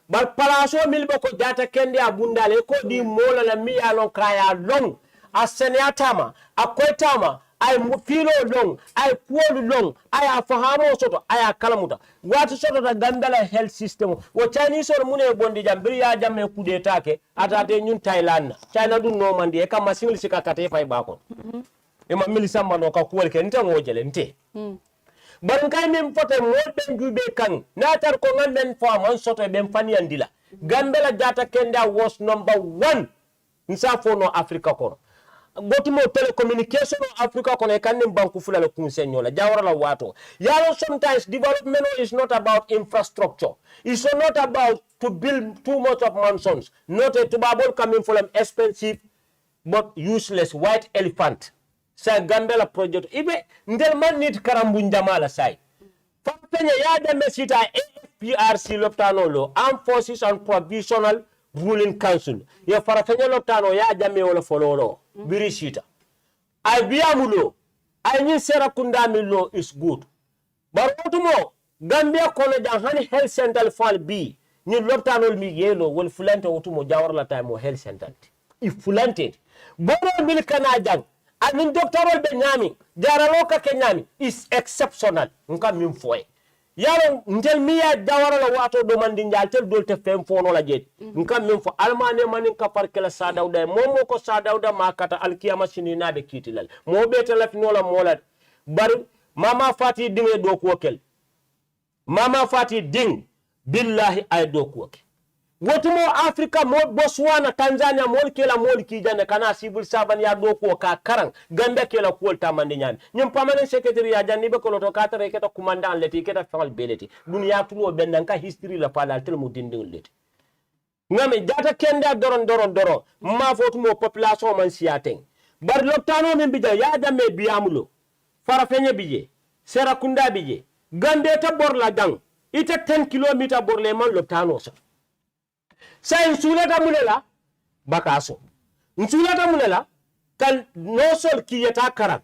[SPEAKER 6] bar palaso milbe ko jata kende abundale ko di mola la mi alon kaya long asenyatama akwetama ay filo long ay kuolu long ay afahamo soto ay kalamuta watu soto da Gambia health system wo Chinese or mune bondi jambiri ya jamme kudeta ke atate nyun Thailand China du no mandi e kama singli sika kate fay bako e ma mili samba no ka kuwel ke nta ngojele nte ban kay mem fote mo ben jube kan natar ko nganden fo man soto ben fani andila Gambia jata kenda was number 1 nsa fo no Africa ko gotimo telecommunication of Africa kono kanim banku fulale kunsenyola jawara la wato yalo sometimes development is not about infrastructure, it's not about to build too much of mansions, not a tubabol coming from expensive but useless white elephant sa Gambia project ibe ndel man nit karambunja mala sai fapenya yada mesita AFPRC loptano lo Armed Forces and Provisional Ruling Council ye farafenya loptano ya jame wala foloro birishita ay biamulo ay ni sera kundami lo is good barotumo Gambia kono jang hani health center fal bi ni loptano mi yelo wol fulante otumo jawar la time health center if fulante boro mil kana jang anin doctorol be nyami jaralo ka ke nyami is exceptional nka min foy yalo ntel miya dawara la wato do mandi njal tel dolte fem fono la jet nkam min fo almane manin ka parkela sa dawda momo ko sa dawda makata alkiyama sini nabe kitilal mo be telaf nola molat bar mama fati dinge do ko kel mama fati ding billahi ay do ko kel wotumo Africa mo Botswana Tanzania mo kela mo kijane kana civil servant ya do ko ka karang Gambia kela ko tamande nyami nyum permanent secretary ya janni be ko loto katare keta commandant leti keta fal beleti dunya tulo bennan ka history la pala tel mo dindin leti ngame data kenda doron ma fotumo population man siaten bar loptano min bija ya damme biamulo farafenye bije Serakunda bije Gambia ta bor la dang ita 10 kilometer borle man loptano so sa insulata munela bakaso insulata munela kan no sol kiyata karam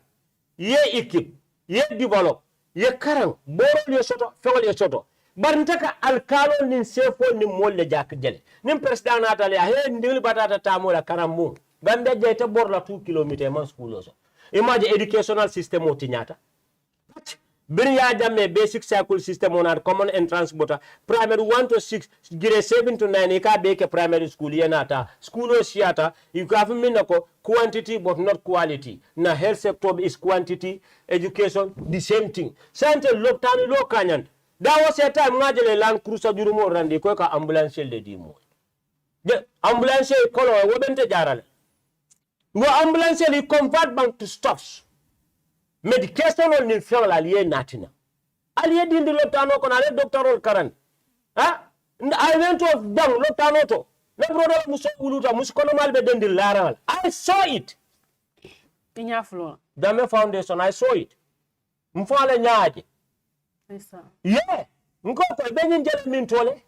[SPEAKER 6] ye équipe ye develop ye karam borol ye soto fewol ye soto bar ntaka alkalo nin sefo ni molle jak jele nim president natale he ndil batata tamola karam mu gambe jeyta borla 2 kilometer man school so imagine educational system o tinyata Biriya Jamme basic cycle system on our common entrance bota primary 1 to 6 grade 7 to 9 ika beke primary school yenata school o siata you have minako quantity but not quality na health sector is quantity education the same thing sante loptani lo kanyan da was a time ngajele lan cruiser jurumo randi ko ka ambulance le dimo de ambulance kolo wobente jarale wo ambulance li convert bank to stops medication on ni fewla aliye natina aliye dindi loptano ko na le doctorol karan ha I went to dang loptano to le brodo muso uluta muskono malbe dendi laral I saw it
[SPEAKER 5] pinya flo
[SPEAKER 6] Dame Foundation I saw it mfale nyaaje
[SPEAKER 5] isa
[SPEAKER 6] yeah nko ko benyin jele min tole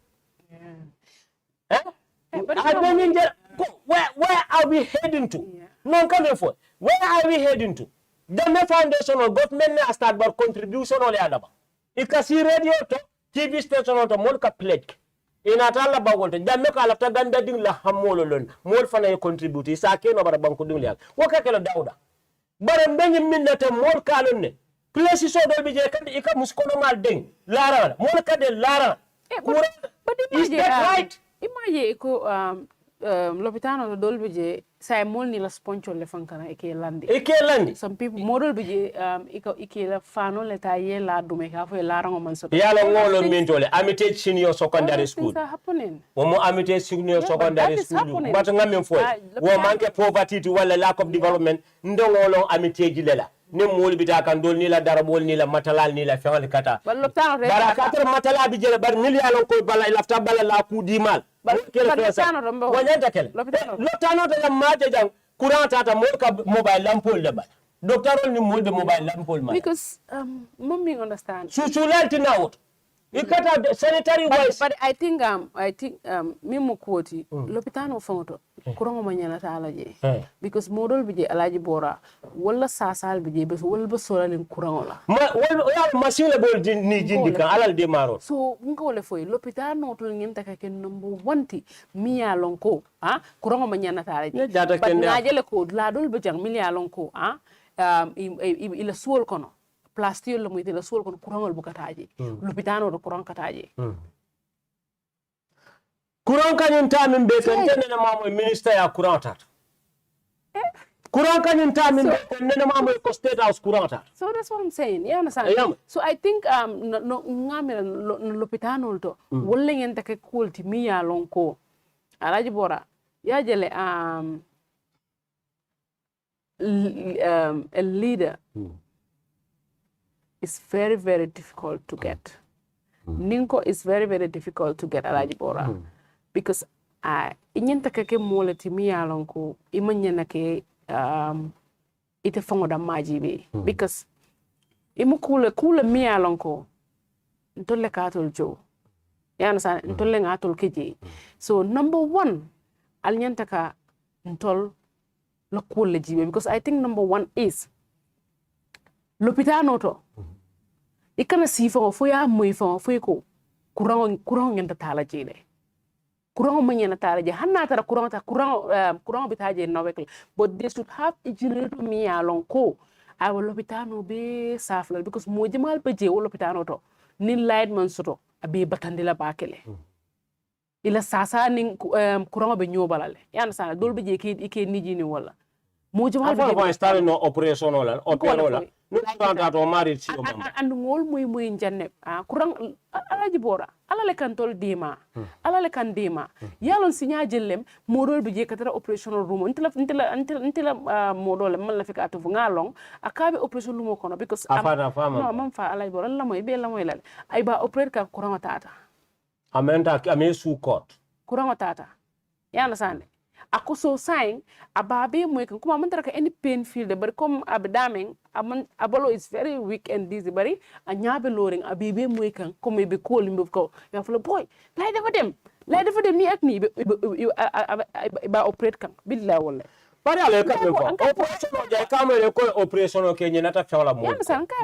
[SPEAKER 6] where are we heading to non coming for where are we heading to Dame Foundation or government na start bar contribution ole adaba ikasi radio to TV station to mol ka plate ina tala ba wolto Dame ka lafta ganda ding la hamolo lon mol fana e contribute sa ke no bara banko ding le woka kelo dawda bare benyi minnata mol ka lon ne place so do bi je kan ika muskono mal ding lara mol ka de lara
[SPEAKER 5] but
[SPEAKER 6] is that right
[SPEAKER 5] imagine ko lopitano dol bije say mol ni la sponsor le fankana e landi some people model bije ike la fano le ta ye la dume ka fo la rango man so
[SPEAKER 6] yalo ngolo mintole amite senior secondary school womo amite senior secondary school but ngamen fo wo manke poverty to wala lack of development ndo ngolo amite jilela ni mol bita kan dol ni la darabol ni la matalal ni la fewal kata bara kata matala bi jele bar million ko bala lafta bala la ku dimal loptano to maje jang courant tata mol ka mobile lampol le ba doctor ni mol be mobile lampol ma
[SPEAKER 5] because mom being understand
[SPEAKER 6] so lanti now ikata sanitary wise
[SPEAKER 5] but I think mimo quote lopitano fonto kurango manyana taala je because model bije alaji bora wala sasal bije bes wala be solalin kurango la
[SPEAKER 6] ya machine le bol ni jindi kan alal de maro
[SPEAKER 5] so ngo le foy lopitano to ngin taka ken number 1 ti miya lonko kurango manyana taala je but ngajele ko la dol be jang miya lonko ila suol kono plastique la muy de la sol kon courant bu kataje lopitano do courant kataje
[SPEAKER 6] courant kanyun tamin be kan tenena mamo minister ya courant tata courant kanyun tamin be kan tenena mamo ko state house courant tata
[SPEAKER 5] so that's what I'm saying you understand so I think no ngamira lopitano to wolle ngenta ke kulti mi ya lonko alaji bora ya jele a leader is very, very difficult to get. Ninko is very, very difficult to get alaji bora. Because inyenta kake mole timi alonko imanyana ke ite fongo da majibe. Because imu kule mi alonko ntole katol jo. Ya nasa ntole ngatol keje. So number 1 alinyenta ka ntol lo kule jibe. Because I think number 1 is lopitano to ikana sifo fo ya muy fo ko kurango ngenta tala jile kurango manyana tala je hanna tara kurango bitaje nowek but they should have a generator mi alon ko awo lopitano be safla because mo jemal be je lopitano to ni light man soto abi batandila bakele ila sasa nin kurango be nyobalale yana sana dolbe je ke niji ni wala mo jemal
[SPEAKER 6] be start no operation wala
[SPEAKER 5] and ngol muy janne kurang alaji bora alale kan tol dima alale kan dima yalon sinya jellem modol bi je katara operational room intila modol man la fika atu ngalong akabe operation room kono because no man fa alaji bora la moy be la moy la ay ba operate ka kurang tata
[SPEAKER 6] amenta ame su court
[SPEAKER 5] kurang tata yana sande ako so sign ababe moy kan kuma man taraka any pain feel de bari comme abdamen abalo is very weak and dizzy bari a nyaabe loring abibe moy kan comme be ko limbe ko ya fala boy lay dafa dem ni ak ni ba operate kan billahi wallahi
[SPEAKER 6] bari ale ka men fo operation ja kamere ko operation ke ni nata fewla mo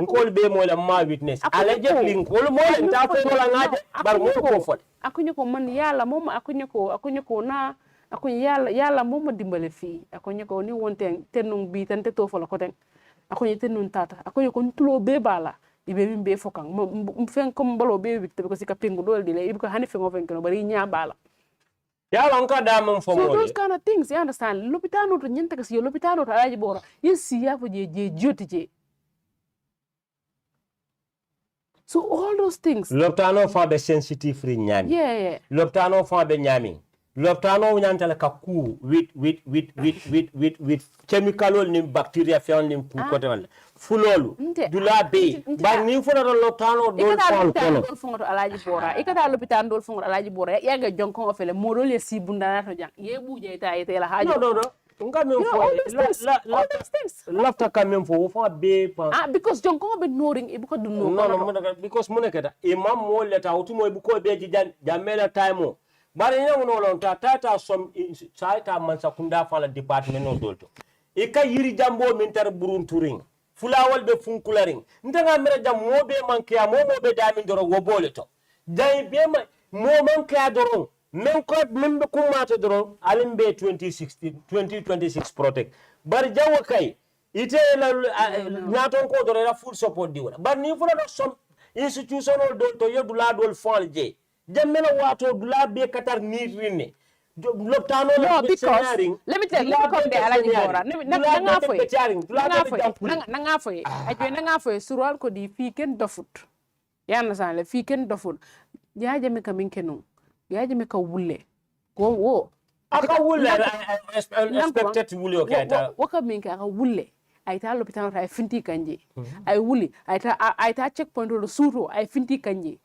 [SPEAKER 6] ngol be mo la ma witness ale je link wol mo ta fo la ngaje bar mo ko fo
[SPEAKER 5] akunyo ko man yalla mom akunyo ko na akunyo yalla mom dimbale fi akunyo ko ni wonten tenung bi tan te to fo la ko ten akunyo tenun tata akunyo ko ntulo be bala ibe min be fokan mo fen comme balo be witte ko sika pengu dol dile ibe ko hani fengo fen ko bari nya bala
[SPEAKER 6] yalla nka da mon fo mo
[SPEAKER 5] so those kind of things you understand lopitano to nyenta kasi lopitano to alaji bora yesi ya fo je joti je so all those things
[SPEAKER 6] lopitano fa be sensitive ri nyami
[SPEAKER 5] yeah
[SPEAKER 6] lopitano fa be nyami lopitano nyanta la kaku with chemical ni bacteria fe on ni ko tan fulolu dula be ba ni fo do lopitano do
[SPEAKER 5] fo to alaji bora ikata lopitano do fo alaji bora ya ga jonkon o fele modol ye si bundana to jang ye buje ta ite la hajo
[SPEAKER 6] no nga men fo lafta ka men fo be pa
[SPEAKER 5] because jonkon be noring e ko do
[SPEAKER 6] no because munekata imam mo leta utumo bu ko be jamela time bari ñangu no lon ta som saita man sakunda fala department no dolto e ka yiri jambo min tar burun turing fulawal be funkularing ndanga mera jam mobe mankiya mobe damin doro wo bole to jay be mo mankiya doro men ko membe kumata doro alimbe 2026 protect bari jawo kay ite la naton ko doro la full support di wala bari ni fula do som institutional dolto yedu la dol falje jammela wato dula be katar ni rinne loptano
[SPEAKER 5] no because let me tell you come there alaji bora nanga foy ajwe nanga foy surwal ko di fi ken dofut yanna san le fi ken dofut yaaje me kamin kenu yaaje me ka wulle wo
[SPEAKER 6] aka wulle expected wulle okay ta
[SPEAKER 5] waka min ka wulle ay ta lopitano ta finti kanje ay wuli ay ta checkpoint do suto ay finti kanje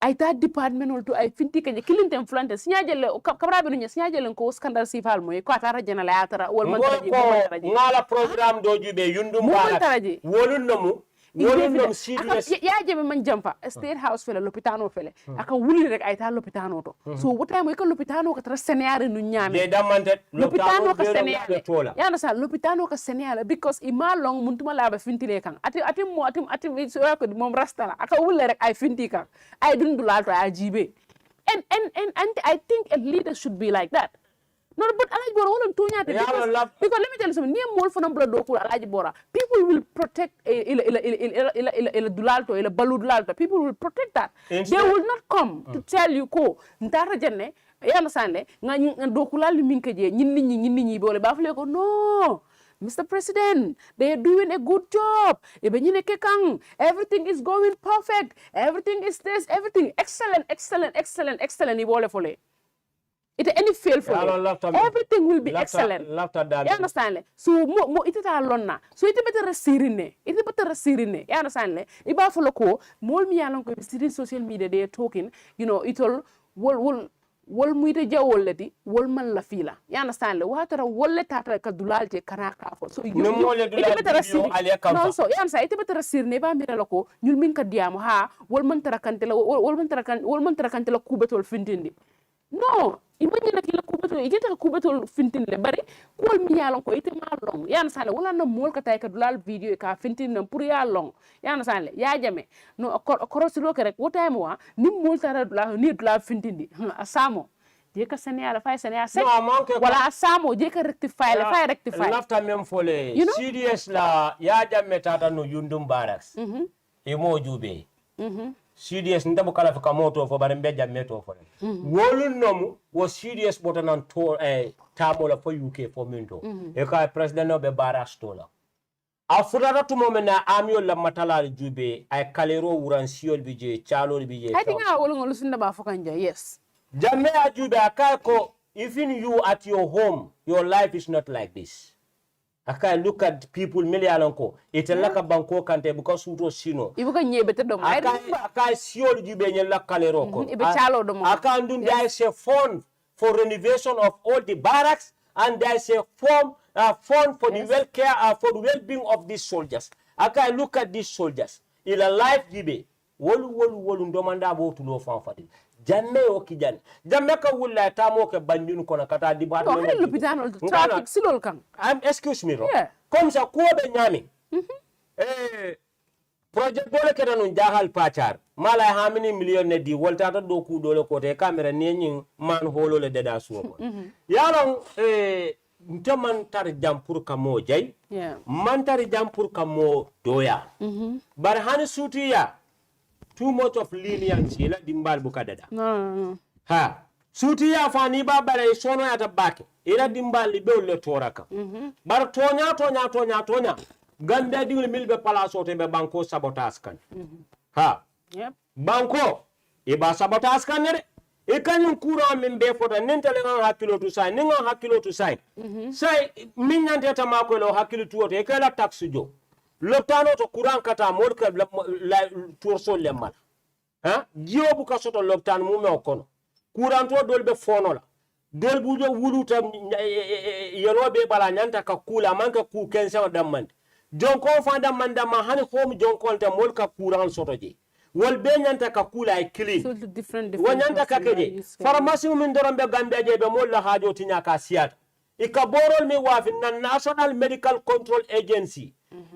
[SPEAKER 5] ay ta department wol to ay finti kanje kilinten flante signajele kabrabe no signajele ko scandal sifal moy ko atara jenala atara wol man taraji
[SPEAKER 6] ngala programme do jube yundum bala wolun namu wolun nam CDS
[SPEAKER 5] yaaje man jampa state house fele lopitano fele aka wuli rek ay ta lopitano to so wota moy ko lopitano ko tra seneare nu nyame
[SPEAKER 6] de damante
[SPEAKER 5] lopitano ko seneare yana sa lopitano ko seneare because ima long muntuma laba fintile kan ati so ko mom rastala aka wuli rek ay finti kan ay dundula to ajibe and I think a leader should be like that. No, but Alaji Bora won't do that because let me tell you something. Near more for number do Alaji Bora, people will protect il dulalto, il baludlalto. People will protect that. They will not come to tell you ko ntara jenne. You understand? Nga dokulali minkeje nyinni bole bafle ko no. Mr. President, they are doing a good job. Everything is going perfect. Everything is this, everything excellent. It any fail for you. Everything will be excellent. You understand? So it is a lonna. So it better resirine. You understand? Iba follow ko. Mol mi along ko social media they are talking. You know it all wol muite jawol leti wol man la fila you understand le watara wolle tata ka dulalje karaka fo so
[SPEAKER 6] no mole dulalje ali kam
[SPEAKER 5] no so yam sa ite betara sirne ba mira lako ñul min ka diamo ha wol man tara kante la kubatol fintindi no imagine nak la kubatol ite ta kubatol fintindi le bari kol mi yalon ko ite ma long you understand le wala na mol ka tay ka dulal video ka fintindi na pour ya long you understand le ya jame no korosilo ke rek wotay mo ni mol tara dulal fintindi asamo je ka Sénégal fay Sénégal sek wala asamo je ka rectify la fay rectify
[SPEAKER 6] lafta même fole serious la ya jame tata no yundum baraks e mo jube serious ndabo kala fa moto fo bare be jamme to fo wolun nomu wo serious botanan to tabola fo UK fo minto e ka president no be baraks to la afudara to momena amiol la matala jube ay kalero wuran siol bije chalol bije
[SPEAKER 5] I think I will ngol sunda ba fo kanja yes
[SPEAKER 6] jamme ajube akako even you at your home your life is not like this aka look at people milialanko itelaka banko kante because uto sino
[SPEAKER 5] ibuka nyebete dom
[SPEAKER 6] aka siol jube nyel la kalero ko
[SPEAKER 5] ibe chalo dom
[SPEAKER 6] aka ndum dai se phone for renovation of all the barracks, and there is a fund for the welfare, for the well-being of these soldiers. I look at these soldiers. Il a life gibe. Wolu ndomanda bo tulo fanfadi. Jamme o kijan. Jamme ka wulla tamo ke banjun kono kata department.
[SPEAKER 5] No, l'hôpital traffic silol kan.
[SPEAKER 6] Excuse me.
[SPEAKER 5] Yeah.
[SPEAKER 6] Comme ça ko be nyami. Project dole keta nun jahal pachar. Mala how many million ne di volta to do ku dole ko te camera ne nyin man holo le deda suwo. Yalon ntaman tar jam pour kamo jay.
[SPEAKER 5] Yeah.
[SPEAKER 6] Man tar jam pour kamo doya. Bar hani sutiya. Too much of leniency la dimbal buka dada.
[SPEAKER 5] No.
[SPEAKER 6] Ha. Sutiya fani ba bare sono ya tabake. Ila dimbal libe le toraka. Bar tonya. Gambia dingul milbe palaso te be banko sabotage kan. Ha.
[SPEAKER 5] Yep.
[SPEAKER 6] Banko iba sabotage kan ne. E kanyum kura min be fota nintele ngan hakilo tu sai ninga hakilo tu sai. Sai min nyante tamako lo hakilo tu ote e kala taxi jo. Loptano to kuran kata mod ka la turso lemal. Ha? Jio bu ka soto loptan mu me okono. Kuran to dolbe fono la. Dol bu jo wuluta yelo be bala nyanta ka kula manka ku kensa damman. Jonko fanda mandama hani home jonko ta mol ka kuran soto je. Wol be nyanta ka kula e clean.
[SPEAKER 5] So different
[SPEAKER 6] Wanyanta ka keje. Pharmacy min dorambe Gambia je be mol la hajo tinya ka siat. Ikaborol mi wafi na National Medical Control Agency.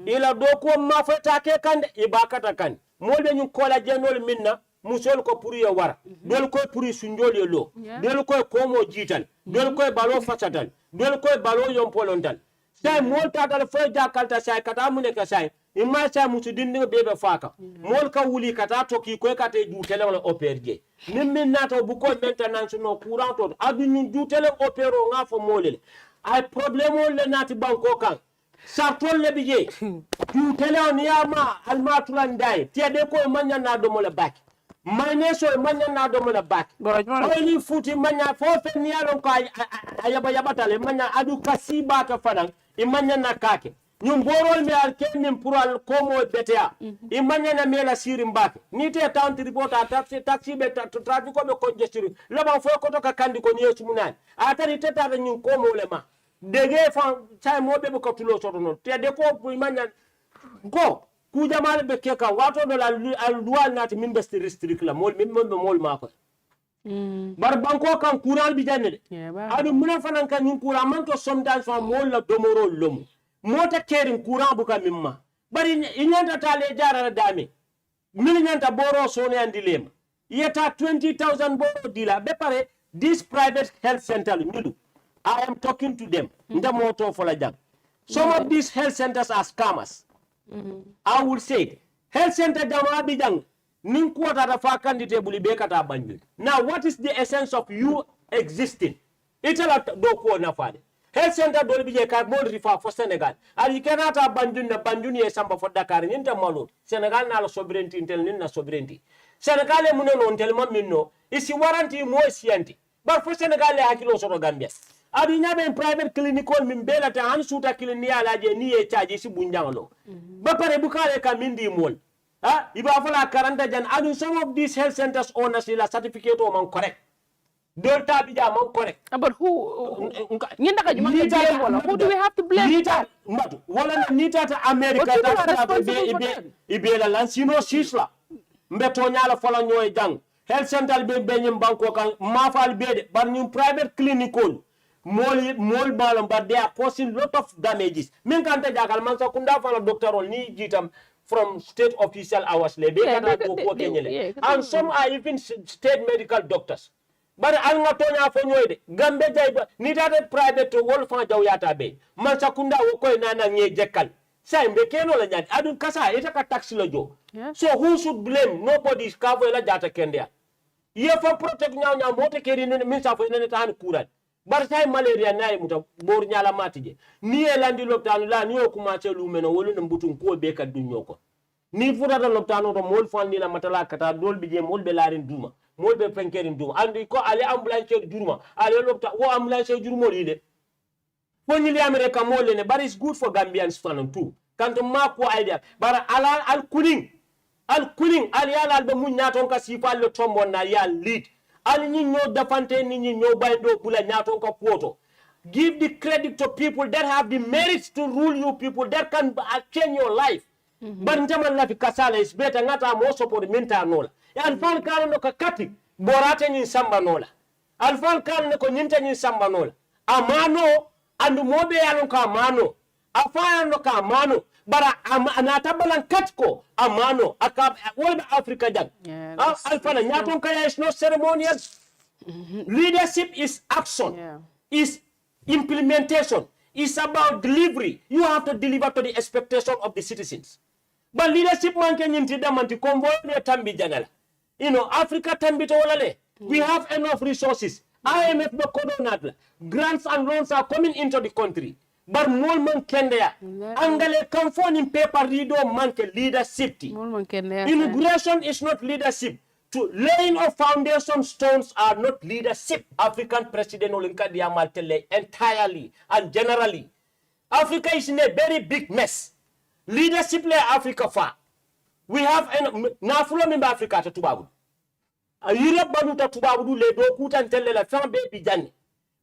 [SPEAKER 6] Ila doko mafeta ke kande ibakata kan. Molbe ñu kola jenol minna musol ko puri ya wara. Dol ko puri sunjol yo lo. Dol ko komo jital. Dol ko balo fasatal. Dol ko balo yompolontal. Say mol tatal fo jakalta say kata mune ka say. Imma say musu dindi bebe faka. Mol ka wuli kata toki ko kata du tele wala operje. Nimmin nato bu ko maintenance no courant to adu ñu du tele opero nga fo molele. Ay problème le nati banko kan. Sartol le bije du tele on yama almatulan dai tiade ko manya na do mo la bak maneso manya na do mo la bak oni futi manya fo fe ni alon ko ayaba tale manya adu kasiba ka fanan i manya na kake nyum borol me al kenim pour al komo betea i manya na mela siri mbake ni te town tribota taxi be traffic ko be congestion laba fo ko to ka kandi ko nyesu munan atari teta nyum komo le ma dege fa chay mobe be ko tulo soto non te de ko manya go ku jamal be keka wato do la al dual nati min besti restrict la mol min mol mako bar banko kan kural bi janne adu muna fanan kan nin kura man to sometimes fa mol la domoro lom mota kerin kura buka mimma bari inyanta tale jarara dame min nyanta boro sone andilema yeta 20,000 boro dila be pare this private health center nidu I am talking to them. Some of these health centers are scammers. I will say, health center jamabijang ninkuata da fa candidate bulibe kata banjul. Now, what is the essence of you existing? Itala doko na fade. Health center dole bije ka mo rifa for Senegal. Ari kenata banjul na banjul ye samba for Dakar ninta malo. Senegal na la sovereignty intel ninna sovereignty. Senegal e munono intel mamino isi warranty mo sianti. But for Senegal le hakilo soto Gambia. Adi nyabe private clinical min bela ta han suta clinic ala je ni e charge si bunjanglo ba pare bukale ka mindi mol ha iba fala 40 jan adu some of these health centers owners la certificate o man correct delta bi ja man correct
[SPEAKER 5] but who nyinda ka juma wala who do we have to blame
[SPEAKER 6] matu wala ni tata America ta ibe la lansino sisla mbeto nyala fala nyoy jang health center be benyim banko kan mafal bede bar ñu private clinical mol balon but they are causing lot of damages min kanta jakal man sa kunda fala doctor ni jitam from state official hours le be kata ko kenyele and some are even state medical doctors but al ngatonya fo nyoyde gambe jayba ni tata private wol fa jaw yata be man sa kunda wo koy nana nge jekkal say mbe keno la nyadi adun kasa ita ka taxi la jo so who should blame nobody is cover la jata kende ye fa protect nyaw mote keri min sa fo ne tan kurat bar tay malaria nay muta bor nyala matije ni e landi loptanu la ni o commencé lumeno wolu ne mbutun ko be ka dunyoko ni furata loptanu to mol fandi la matala kata dol bi je mol be larin duma mol be penkerin duma andi ko ale ambulance juruma ale lopta wo ambulance jurumo lide ko ni li america mol ne but it's good for Gambians fan too kanto ma ko idea bara ala al kuling al yala al be mun nyaton ka sifal le tombon na yal lead ali ñi ñoo dafante ni ñi ñoo bayndo bula ñaato ko kuoto. Give the credit to people that have the merits to rule you, people that can change your life. But njaman la fi kasala is better ngata mo support minta nola. Alfan kan no ka kati borate ñi samba nola. Alfan kan ko nyinta ñi samba nola. Amano andu mobe yalon ka amano. Afaya no ka amano. Bara anata balan katko amano aka wol Africa jang. Alfana nyaton kaya is no ceremonial. Leadership is action. Is implementation. Is about delivery. You have to deliver to the expectation of the citizens. But leadership man can yintida manti konvoy ne tambi janala. You know, Africa tambi to walale. We have enough resources. IMF no kodonatla. Grants and loans are coming into the country. But more man can there. Angale comfort in paper rido man can leadership. Immigration is not leadership. To laying of foundation stones are not leadership. African President Olinka Diamatele entirely and generally. Africa is in a very big mess. Leadership le Africa far. We have na fulo member Africa to tubabu. Europe banuta tubabu le do kutan telle la fan be bijani.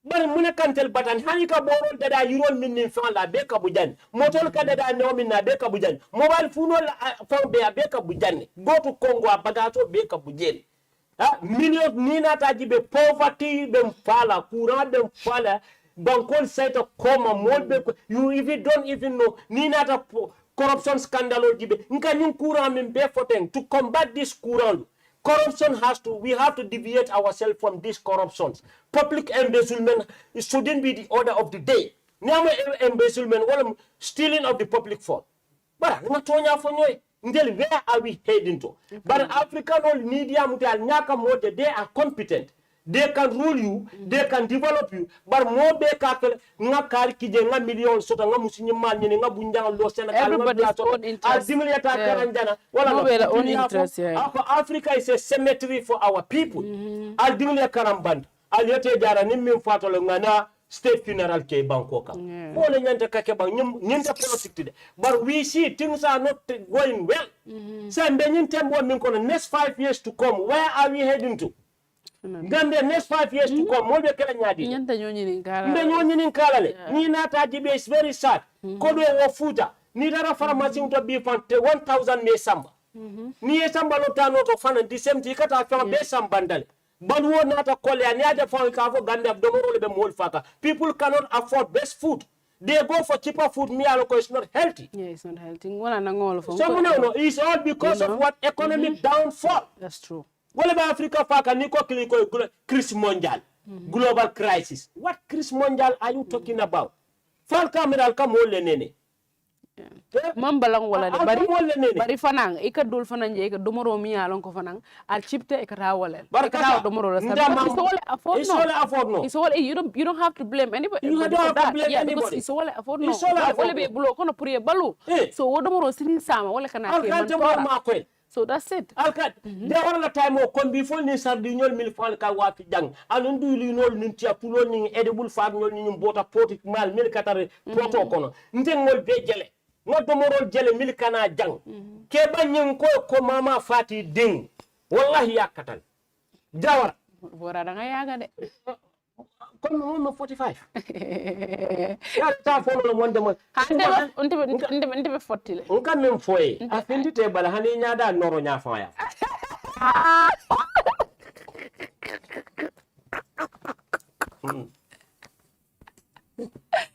[SPEAKER 6] But muna kantel batan hani ka borol dada yurol min nin fan la be ka bujan. Motol ka dada no min na be ka bujan. Mobile phone la fan be ka bujan. Go to Congo bagato be ka bujen. Millions nina tajibe poverty be mfala courant be mfala bankol site koma molbe you even don't even know nina ta corruption scandal jibe nka nyun courant min be foten to combat this courant. Corruption we have to deviate ourselves from these corruptions. Public embezzlement shouldn't be the order of the day. Nyama embezzlement or stealing of the public fund. But where are we heading to? But African media they are competent. They can rule you, they can develop you, but more be kakel nga kar kije nga million sota nga musinyi mal nyene nga bunjang lo sena
[SPEAKER 5] everybody's own interest.
[SPEAKER 6] Africa is a cemetery for our people. Al dimle karamband al yote jara nimmi fatolo ngana state funeral ke Bangkok. Wala nyanta kake bang nyanta politics. But we see things are not going well. So mbenyin tembo min kono next 5 years to come, where are we heading to? Gambia next 5 years to come, molbe kala nyadi.
[SPEAKER 5] Nyanta nyonyini nkala.
[SPEAKER 6] Mbe nyonyini nkala le. Ni nata jibe is very sad. Kodo wo futa. Ni dara pharmacy unto be fan 1000 me samba. Ni samba lo tano to fan the same ti kata fa be samba ndale. But wo nata kole ani aja fa ka fo Gambia domoro le be mol faka. People cannot afford best food. They go for cheaper food. Me aloko is not healthy.
[SPEAKER 5] Yeah, it's not healthy. Wala nangolo for.
[SPEAKER 6] So no, it's all because of what economic downfall.
[SPEAKER 5] That's true.
[SPEAKER 6] Whatever Africa faka niko kiliko crisis mondial, global crisis. What crisis mondial are you talking about? Fal camera ka molle nene.
[SPEAKER 5] Mambalang wala de bari fanang ika dul fanang je ika domoro mi alon ko fanang al chipte ika tawale ika domoro la it's all afford no it's all you don't have to blame anybody.
[SPEAKER 6] You don't have to blame anybody.
[SPEAKER 5] It's all afford no wala be bulo kono pour balu so wo domoro sini sama wala kana ke man. So that's it.
[SPEAKER 6] Alkat, there are time o kon before ni sardignol mil fal ka wati jang. Anundu li nol nintia pulo ni edible farm nol ni mbota poti mal mil katare poto kono. Ntengol be jele. Ngoto morol jele mil kana jang. Keba nyen ko mama fati ding. Wallahi yakatal. Jawara.
[SPEAKER 5] Bora da nga yaga de.
[SPEAKER 6] Comme on 45. Ya ta fo no wonde mo.
[SPEAKER 5] Unte 40 le.
[SPEAKER 6] On kan même foye. Afindi te bala hani nyaada noro nya faya.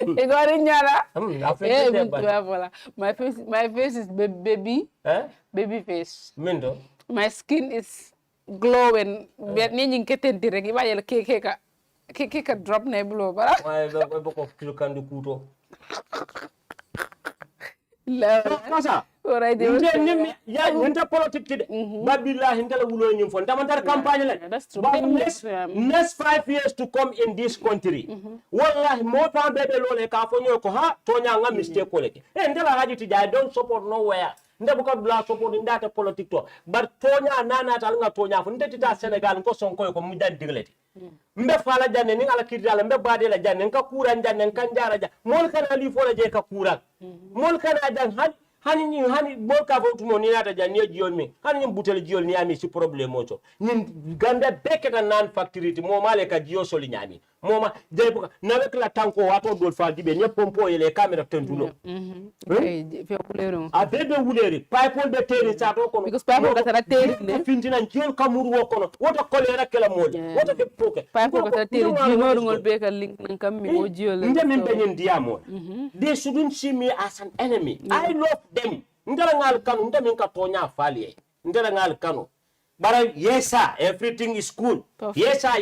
[SPEAKER 5] Igori nyara. Voilà. My face is baby. Baby face.
[SPEAKER 6] Mindo.
[SPEAKER 5] My skin is glowing. Ni nyingketenti rek iba yela keka drop na blow bara.
[SPEAKER 6] Why boko kilokandu kuto.
[SPEAKER 5] La.
[SPEAKER 6] Kasa.
[SPEAKER 5] Alright.
[SPEAKER 6] Ya nyenta politics de. Babillahi ndala wulo nyim fon. Damantar campagne la.
[SPEAKER 5] That's true.
[SPEAKER 6] But next 5 years to come in this country. Wallahi mo pa bebe lole ka fo nyoy ko ha to nya nga mistake ko leke. Ndala haji ti I don't support nowhere. Ndabuka bla support ndata politique to. But to nya nana tal nga to nya fo ndeti ta Senegal ko sonko ko mu dan digleti. Mbe fala janne ni ala kirjala mbe bade la janne ka kuran janne kan jara ja mol kana li fo la je ka kuran mol kana jan hani bol ka fo tumo ni nata jan ni jiol mi hani butel jiol ni ami si problème oto ni ganda beketa nan factory mo male ka jiol soli nyami moma de buka nawet la tanko wato dol fal dibe ne pompo yele camera tendulo
[SPEAKER 5] fe wuleru
[SPEAKER 6] a bebe wuleri pipe de teri sa to kono
[SPEAKER 5] because pipe ka tara teri ne
[SPEAKER 6] fintina jiol kamuru wo kono woto kolera kala moja woto ke poke
[SPEAKER 5] pipe ka tara teri jiol ngol be ka link nan kam mi o jiol
[SPEAKER 6] nde min benyen diamo they shouldn't see me as an enemy I love them ndara ngal kanu nde min ka tonya fali ndara ngal kanu bara yesa everything is cool yesa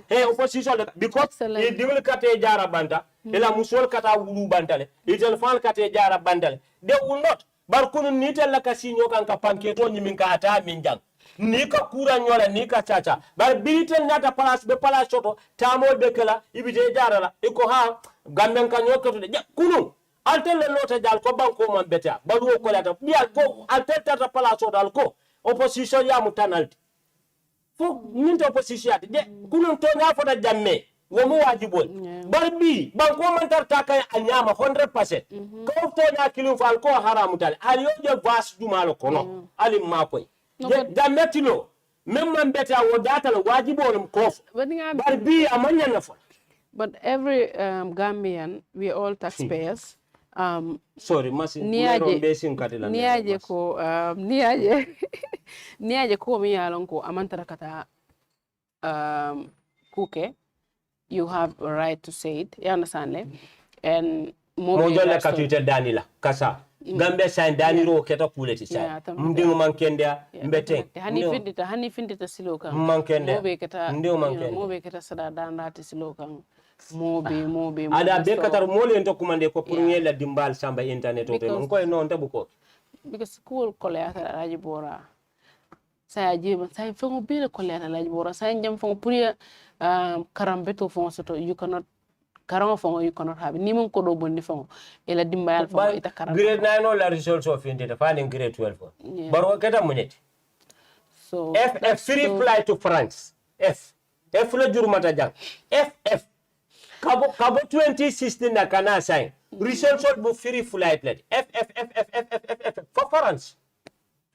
[SPEAKER 6] hey opposition because e diwul kate jara banta ela musol kata wulu bantale itel fal kate jara bandale they will not bar kunu nitel la kasinyo kan ka panketo nyimin ka ata min jang ni ka kura nyola ni ka chacha bar biritel nata place be place soto tamo be kala ibite jara la iko ha gamben ka nyokato de kunu altel le nota dal ko banko man beta balu ko lata biya ko altel tata place soto dal ko opposition ya mutanalti fo minta opposition de kunu to nya fota jamme wo mo wajibol barbi banko man tarta kay anyama 100% ko to nya kilu fal ko haramu tal ali yo vas du malo kono ali makoy jamme tilo même man beta wo datal wajibol ko barbi amanya na fo.
[SPEAKER 5] But every Gambian, we are all taxpayers.
[SPEAKER 6] Sorry,
[SPEAKER 5] niaje ko mi yalon ko amantara kata kuke, you have a right to say it. You understand? And
[SPEAKER 6] Mojola katute Danila Kassa Gambia sign Daniro keta kuleti sa ndingu mankenda mbete
[SPEAKER 5] hani findita siloka
[SPEAKER 6] mankenda
[SPEAKER 5] mobe keta
[SPEAKER 6] ndio mankenda
[SPEAKER 5] mobe keta sada dandati siloka mobe
[SPEAKER 6] ada be katar mole ento kumande ko pour ngela dimbal samba internet o to ko non tabu ko
[SPEAKER 5] because school kolata Alhaji Bora saya jima saya fongo bele kolata Alhaji Bora saya jam fongo pour karambeto fongo soto you cannot karama fongo you cannot have ni mon ko do bonni fongo ela dimbayal fongo ita karama
[SPEAKER 6] grade 9 o la results of inte fa ni grade 12 baro keta muneti
[SPEAKER 5] so
[SPEAKER 6] F free flight to France F la jurumata jang F kabo 2016 na kana sign results of free flight let F for France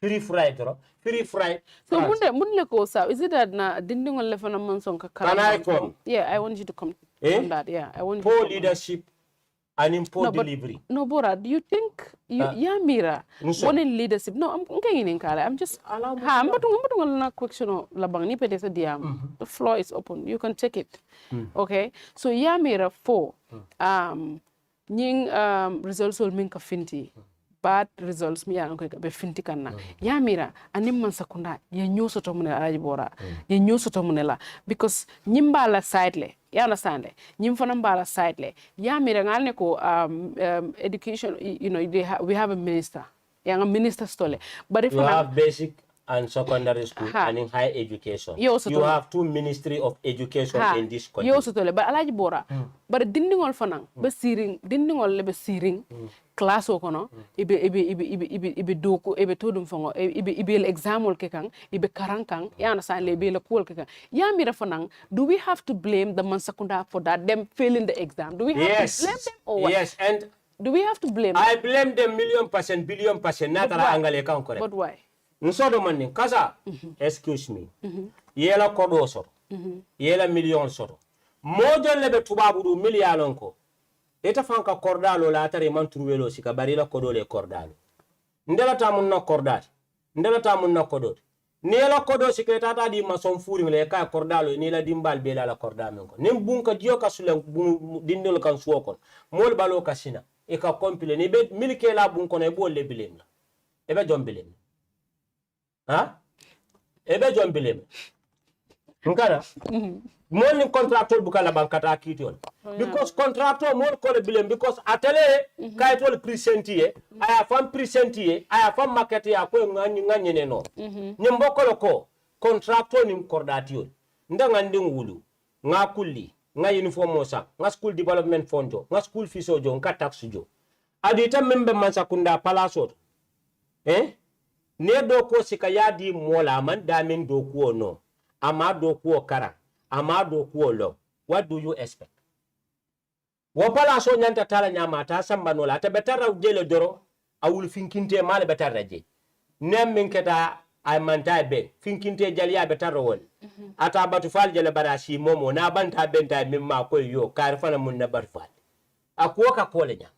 [SPEAKER 6] free flight
[SPEAKER 5] so munde ko sa is it that na dindingol lefana mon son ka
[SPEAKER 6] can I come?
[SPEAKER 5] Yeah, I want you to come on that. Yeah, I want you
[SPEAKER 6] poor leadership and in poor delivery.
[SPEAKER 5] No, Bora, do you think yeah, Mira, one in leadership? No, I'm going in Kala. I'm just I'm not question labang ni pede sa diam. The floor is open. You can take it. Okay? So yeah, Mira 4 nying results will mean ka finti. Bad results mi yana ko be finti kanna ya mira anim man sakunda ya nyuso to munela Alhaji Bora ya nyuso to munela because nyimbala side le ya understand nyim fana mbala side le ya mira ngalne ko education you know we have a minister yang minister stole but if
[SPEAKER 6] you have basic and secondary school and in higher education you have 2 ministry of education in this country
[SPEAKER 5] yo so tole but Alhaji Bora but dindingol fana be siring dindingol le be siring class o kono ibe doko ibe todum fango ibe examol ke kan ibe karankang ya na san le be le kol ke kan ya mira fanang do we have to blame the mansakunda for that them failing the exam do we have to blame them or what?
[SPEAKER 6] Yes, and
[SPEAKER 5] do we have to blame
[SPEAKER 6] I blame them 1,000,000% billion% natara angale kan correct
[SPEAKER 5] but why
[SPEAKER 6] nsodo manni Kassa excuse me yela kodo soto yela million soto mojo lebe tubabu du million ko eta fanka kordalo la tare man truwelo sika bari la kodo le kordalo ndela tamun na kordati ndela tamun na kodo ni la kodo sika tata di mason furi le ka kordalo ni la dimbal be la kordalo ko nim bunka dio ka sulen dindel kan suokon mol balo kasina e ka compile ni be milike la bunko ne bo le bilem la e be jombilem ebe jombilem ngara mon ni contractor bukala bankata kitol because contractor mon ko le bilem because atele kaytol presentier aya fam presentier aya fam marketer ko ngani ne no nyimbo ko contractor ni kordatiol ndanga nding wulu nga kulli nga uniform osa nga school development fund jo nga school fees jo nga tax jo adita membe mansakunda palaso ne do ko sika yadi mola man damin do ko no ama do ko kara ama do ko lo what do you expect wo pala so nyanta tala nyama ta samba no la ta betara jele doro awul finkinte male betarra je nem min keta ay manta be finkinte jaliya betarra wol ata batu fal jale barashi momo na banta benta mimma ko yo kar fana mun na batu fal akwo ka kole nya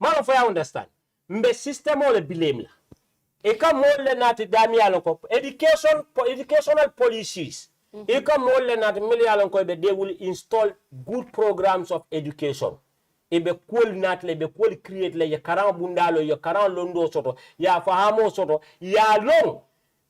[SPEAKER 6] malo fo ya understand mbe system ole bilem la e ka molle nati damialo ko educational policies e ka molle nati milialo ko be they will install good programs of education e be kol natle be kol create le ya karan bundalo ya karan londo soto ya fahamo soto ya long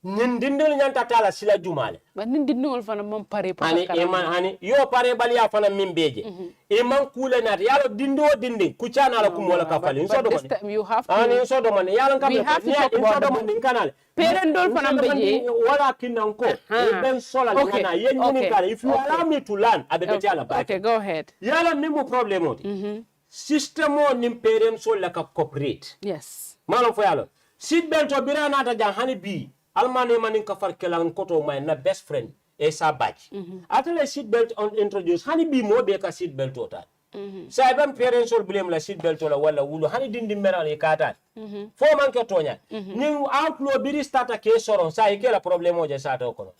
[SPEAKER 6] nin dindol nyanta tala sila jumale
[SPEAKER 5] ba nin dindol fana mom pare
[SPEAKER 6] hani yo pare bali ya fana min beje e man kula nat yalo dindo dindi kuchana la kumola kafali so do man
[SPEAKER 5] you have to
[SPEAKER 6] ani so do man yalo kam
[SPEAKER 5] we have to talk about
[SPEAKER 6] do man kanal
[SPEAKER 5] parent dol fana beje
[SPEAKER 6] wala kinan ko e ben sola ngana yen ni kala if you allow me to learn abete ala ba
[SPEAKER 5] okay go ahead
[SPEAKER 6] yalo ni mo problem odi system o nim parent so la ka cooperate
[SPEAKER 5] yes
[SPEAKER 6] malo fo yalo sit bel to birana ta jang hani bi almane manin ka far kelan koto my na best friend e sa badge atele seat belt on introduce hani bi mo be ka seat belt total sa ban parents or blame la seat belt la wala wulu hani dindi meral e kata fo man ke tonya ni outlaw biri starta ke soron sa e ke la problème o je sa to kono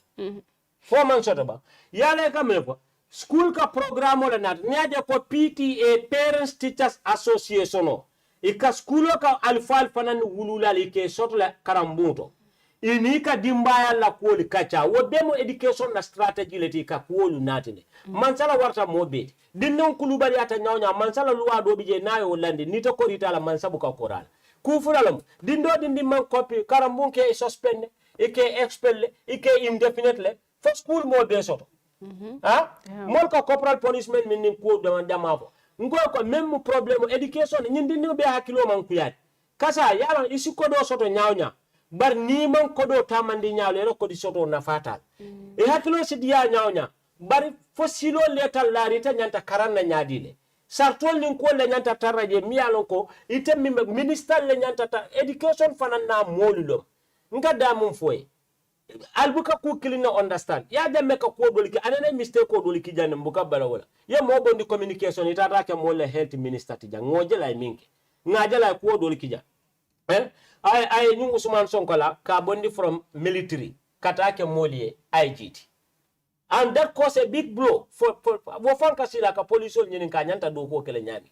[SPEAKER 6] fo man soto ba yale ka me ko school ka programme la nat nyaade ko PTA parents teachers association o e ka school ka alfal fanan wulula le ke soto la karambuto inika dimbaya la kuoli kacha wo demo education na strategy leti ka kuolu natine mansala warta mobet dinnon kulubali ata nyawnya mansala luwa do bije nayo landi nito korita la mansabu ka korala kufuralam dindo dindi man copy karambun ke suspend ike expel ike indefinitely for school mo be soto mol ka corporal punishment min nim ko do jamavo ngo ko même problème education nyindi ni be hakilo man kuyat kasa yalo isi ko do soto nyawnya bar ni man kodo tamandi nyaalo ero kodi soto na fatal e hakilo sidiya nyaawnya bar fo silo letal larita nyanta karanna nyaadile sartol nin ko le nyanta taraje miyalon ko ite minister le nyanta ta education fanana molulom ngada mum foy albuka ku kilina understand ya jamme ka ko doliki anene mistake ko doliki janne mbuka bala wala ye mo bondi communication itata ke mo le health minister tija ngoje lay minki ngaje lay ko doliki ja I knew Usman Sonkola ka bondi from military katake molie IGT and that caused a big blow for fanka sila ka police nyini ka nyanta do ko kele nyami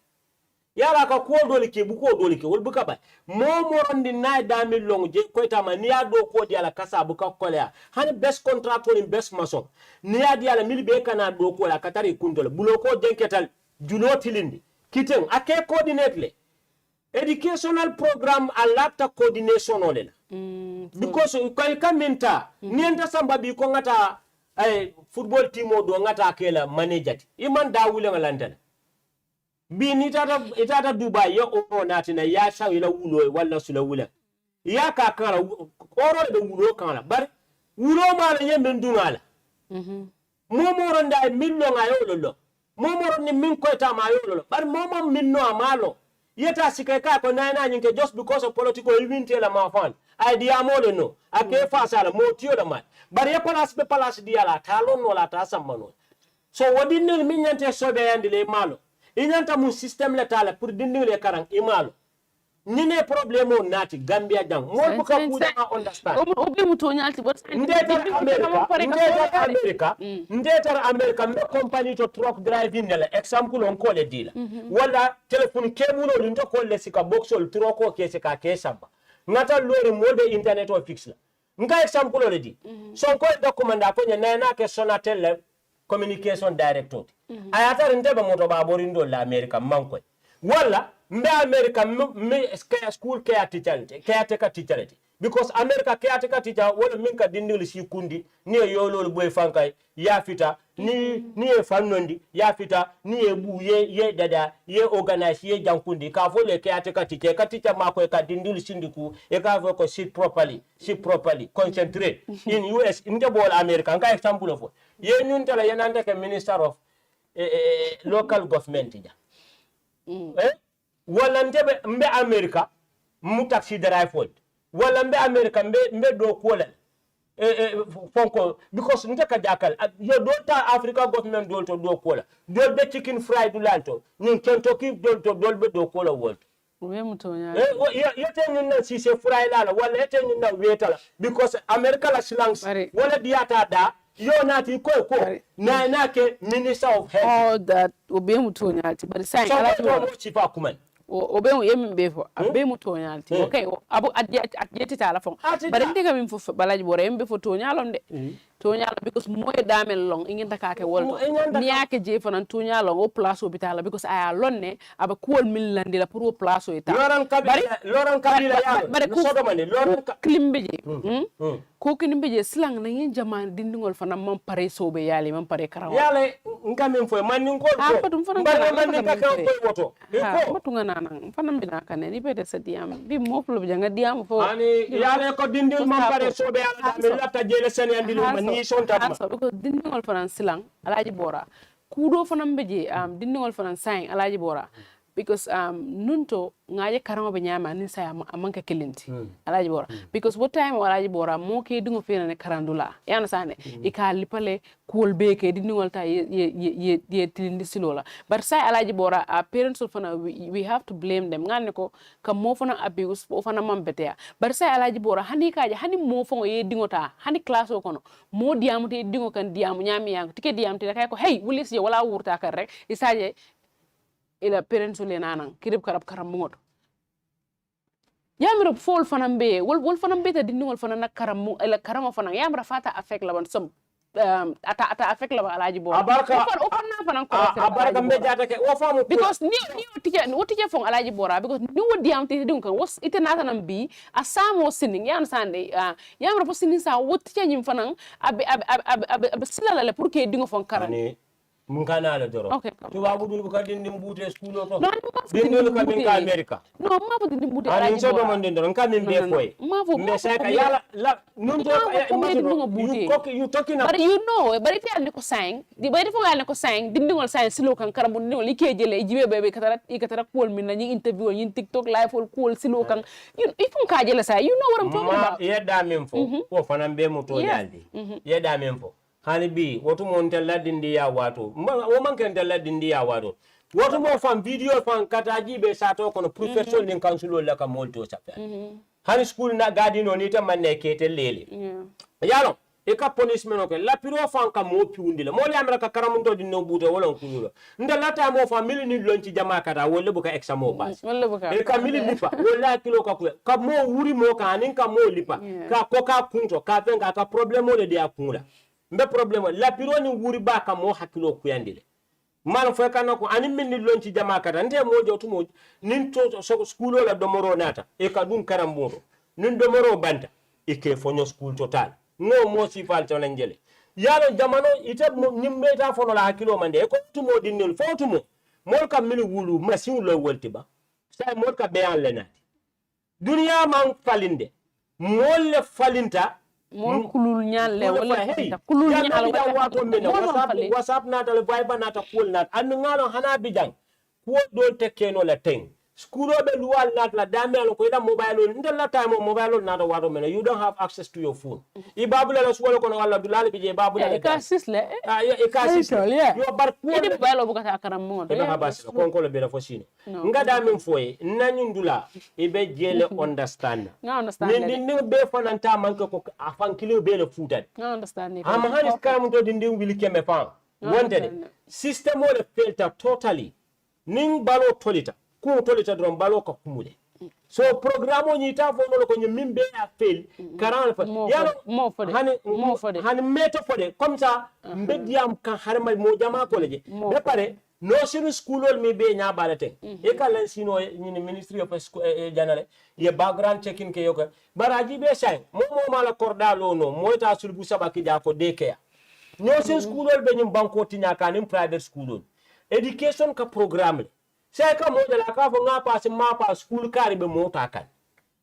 [SPEAKER 6] yara ka ko doli ke bu ko doli ke wol buka ba mo morondi na dami long je ko tama ni ado ko di ala kasa buka kolya hani best contract ni best mason ni adi ala milibe kana do ko la katari kundol bulo ko jenketal julo tilindi kiten ake coordinate le educational program a lapta coordination olela because ko kamenta nienta samba bi ko ngata football team o do ngata kela manager iman dawule ngalantana bi ni itata Dubai yo o natina ya sawila wulo wala sula wula ya ka kala oro be wulo kala bar wulo mala yembe ndungala momo ronda minno ngayo lolo momo ni min ko ta mayo lolo bar momo minno amalo yeta sikeka ko nana nyinke just because of political winter la mafan idea mole no ake fasala mo tiyo da mat bar ya palas be palas diala talon wala ta sammano so wodinne min nyante sobe yandile malo inyanta mu system la tala pour dindile karang imalo nine problème o nati Gambia jang mo buka kuda understand
[SPEAKER 5] obi muto nyalti but
[SPEAKER 6] ndetar America me company to truck driving nela example on ko le dila wala telephone kemulo lindo ko le sika boxol truck ko kese ka kesamba ngata lori mode internet o fix la nga example le di son ko document da ko nyana ke Sonatel communication director ayata ndebe moto ba borindo la America manko wala mbe America me school care teacher because America care teacher wala minka dindil si kundi ni yolol boy fankay ya fita ni e fannondi ya fita ni e bu ye dada ye organize ye jankundi ka fo le care teacher mako ka dindil sindiku e ka fo ko sit properly concentrate in US in the ball America ka example of ye nyun tala yanande ke minister of local government ja wala mbe America mu taxi driver wala mbe America mbe do kola fonko because ndeka jakal yo do ta Africa government do to do kola do be chicken fried lanto nin Kentucky do be do kola world
[SPEAKER 5] we mutonya
[SPEAKER 6] yete nyinna si se furaila la wala yete nyinna wetala because America la slangs wala diata da yo nati ko na ke minister of health
[SPEAKER 5] all that obe mutonya ti but sai
[SPEAKER 6] ala to chifa kuman
[SPEAKER 5] obe yemi befo abe mutonya ti okay abu adjeti tala fon but ndiga min fo balaji bore yembe fo tonya lon de tonya because moy damel long ingenta kake wolto niake je fanan tonya long o place hospital because aya lonne aba kuol millandi la pour o place eta
[SPEAKER 6] loran kabila ya
[SPEAKER 5] bare ko
[SPEAKER 6] sodo mane loran
[SPEAKER 5] klimbeje ko kinimbeje slang na yin jaman dindingol fanan man pare sobe yali man pare karaw
[SPEAKER 6] yale ngamin fo man nin ko man ka ko woto
[SPEAKER 5] ko matunga nanan fanan bina kane ni bede sadiam bi moflo janga diam fo
[SPEAKER 6] ani yale ko dindil man pare sobe yala mi lafta jele sen andil ni son tabma
[SPEAKER 5] because dindingol fanan silang alaji bora kudo fanan beje dindingol fanan sain alaji bora because nunto ngaje karama be nyama ni sa amanka kelinti alaji bora because what time alaji bora mo ke dingo fena ne karandula yana sane ikali pale cool be ke dindingol ta ye tilindi silola but sai alaji bora parents of fana we have to blame them ngane ko kam mo fana abuse o fana mambetea but sai alaji bora hani kaje hani mo fongo ye dingota hani class o kono mo diamu te dingo kan diamu nyami yang tike diamu te kay ko hey wulis ye wala wurta kar rek isaje ila parents le nanan kirib karab karam ngot yamra fol fanambe wol fanambe ta dinni wol fanana karam ila karama fanan yamra fata affect la ban som ata affect la alaji bo
[SPEAKER 6] abarka
[SPEAKER 5] o fanna fanan ko
[SPEAKER 6] abarka me jata ke o famu
[SPEAKER 5] because ni tije fon alaji bora because ni wodi am te dun kan was ite nata nan bi asamo sinning yan sande yamra fo sinning sa wotti nyim fanan ab silala le pour que dingo fon karam
[SPEAKER 6] mun kana la doro
[SPEAKER 5] okay
[SPEAKER 6] tubabu dul ko dindi mbute school to dindol ko min ka America
[SPEAKER 5] no ma bo dindi mbute
[SPEAKER 6] alaji so do man dindol kan min be foy me sa ka yala la nun do you talking about
[SPEAKER 5] but you know but if you ko sang di bari fo ngal ko sang dindingol sang silo kan karamu dindingol ikejele jibe bebe katara kol min ni interview ni TikTok live kol silo kan ifun ka jele sa you know what I'm talking about
[SPEAKER 6] yeda min fo ko fanan be mo to daldi yeda min fo hani bi wotu mon tella dindi ya wato o man kan tella dindi ya wato wotu mo fam video fan kataji be sato kono professor nin council la ka molto safa hani school na gadi no ni tan manne kete lele yalo e ka policeman o ke la piro fan ka mo piundi la mo le amra ka karamun to dinno buto wala kunulo nda lata mo fa milini lonci jama kata wolle buka examo pass e ka mili lipa wala kilo ka mo wuri mo ka anin ka mo lipa ka ko ka kunto ka penga ka problème le dia kunula mbe problème la piro ni wuri ba ka mo hakilo kuyandile man fo kana ko ani min ni lonci jama kata nde mo jotu mo nin to so school la domoro nata e ka dun karamboto nin domoro banta e ke fonyo school total no mo si fal to njele yalo jamano ite nyimbe ta fono la hakilo mande e ko tumo dinnel fotumo mol kam min wulu machine lo woltiba say mol ka be an lenati dunya man falinde mol le falinta
[SPEAKER 5] mo kulul nyal le wala kulul nyal
[SPEAKER 6] wala wato men whatsapp na dal viber na ta kul na an ngalo hana bijang ko do tekeno la teng skulo be luwal na la damiano ko ida mobile on ndel la time mobile na do wato men you don't have access to your phone i babula la suwalo ko wala dulal bi je babula
[SPEAKER 5] e ka sis le
[SPEAKER 6] e ka sis yo bar ko
[SPEAKER 5] e de balo bu kata karam mo
[SPEAKER 6] e ba bas ko ko le be la fosine ngada min foye nanyun dula e be jele understand ni be fananta man ko afan kilo be le futat
[SPEAKER 5] na understand
[SPEAKER 6] am hanis karam to dindi wili keme fa wonte system o le filter totally ning balo tolita ko tolita dron balo ka kumule so programme ni ta fo ko ni mimbe a fail karan fa yalo
[SPEAKER 5] mo fode
[SPEAKER 6] hani meto fode comme ça mbediam kan harma mo jama ko leje be pare no sinu schoolol mi be nya balate e kala sino ni ministry of janale ye background checking ke yoka baraji be say mo mala korda lo no moyta sulbu sabaki ja ko deke no sinu schoolol be nyum banko tinya kanim private schoolol education ka programme sai ka mo jala ka fo nga pass ma pass school kari be mota kan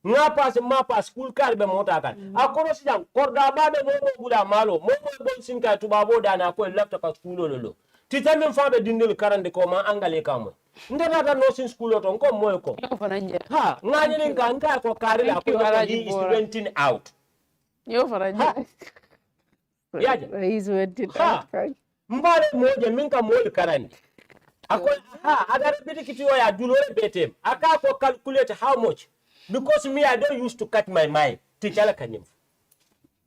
[SPEAKER 6] nga pass ma pass school kari be mota kan akoro si jang korda ba be mo bula malo mo bon sin ka tubabo dana ko laptop ka school lo titamin fa be dindil karande ko ma angale kamo ndata da no sin school to ko moy ko ha ngani len kan ka ko kari la ko is renting out
[SPEAKER 5] yo faranje
[SPEAKER 6] yaje
[SPEAKER 5] is renting
[SPEAKER 6] out mbale mo je min ka mo karande Ako adara bidi kiti ya dulore betem. Aka ko calculate how much. Because me I don't used to cut my mind. Teacher kanyim.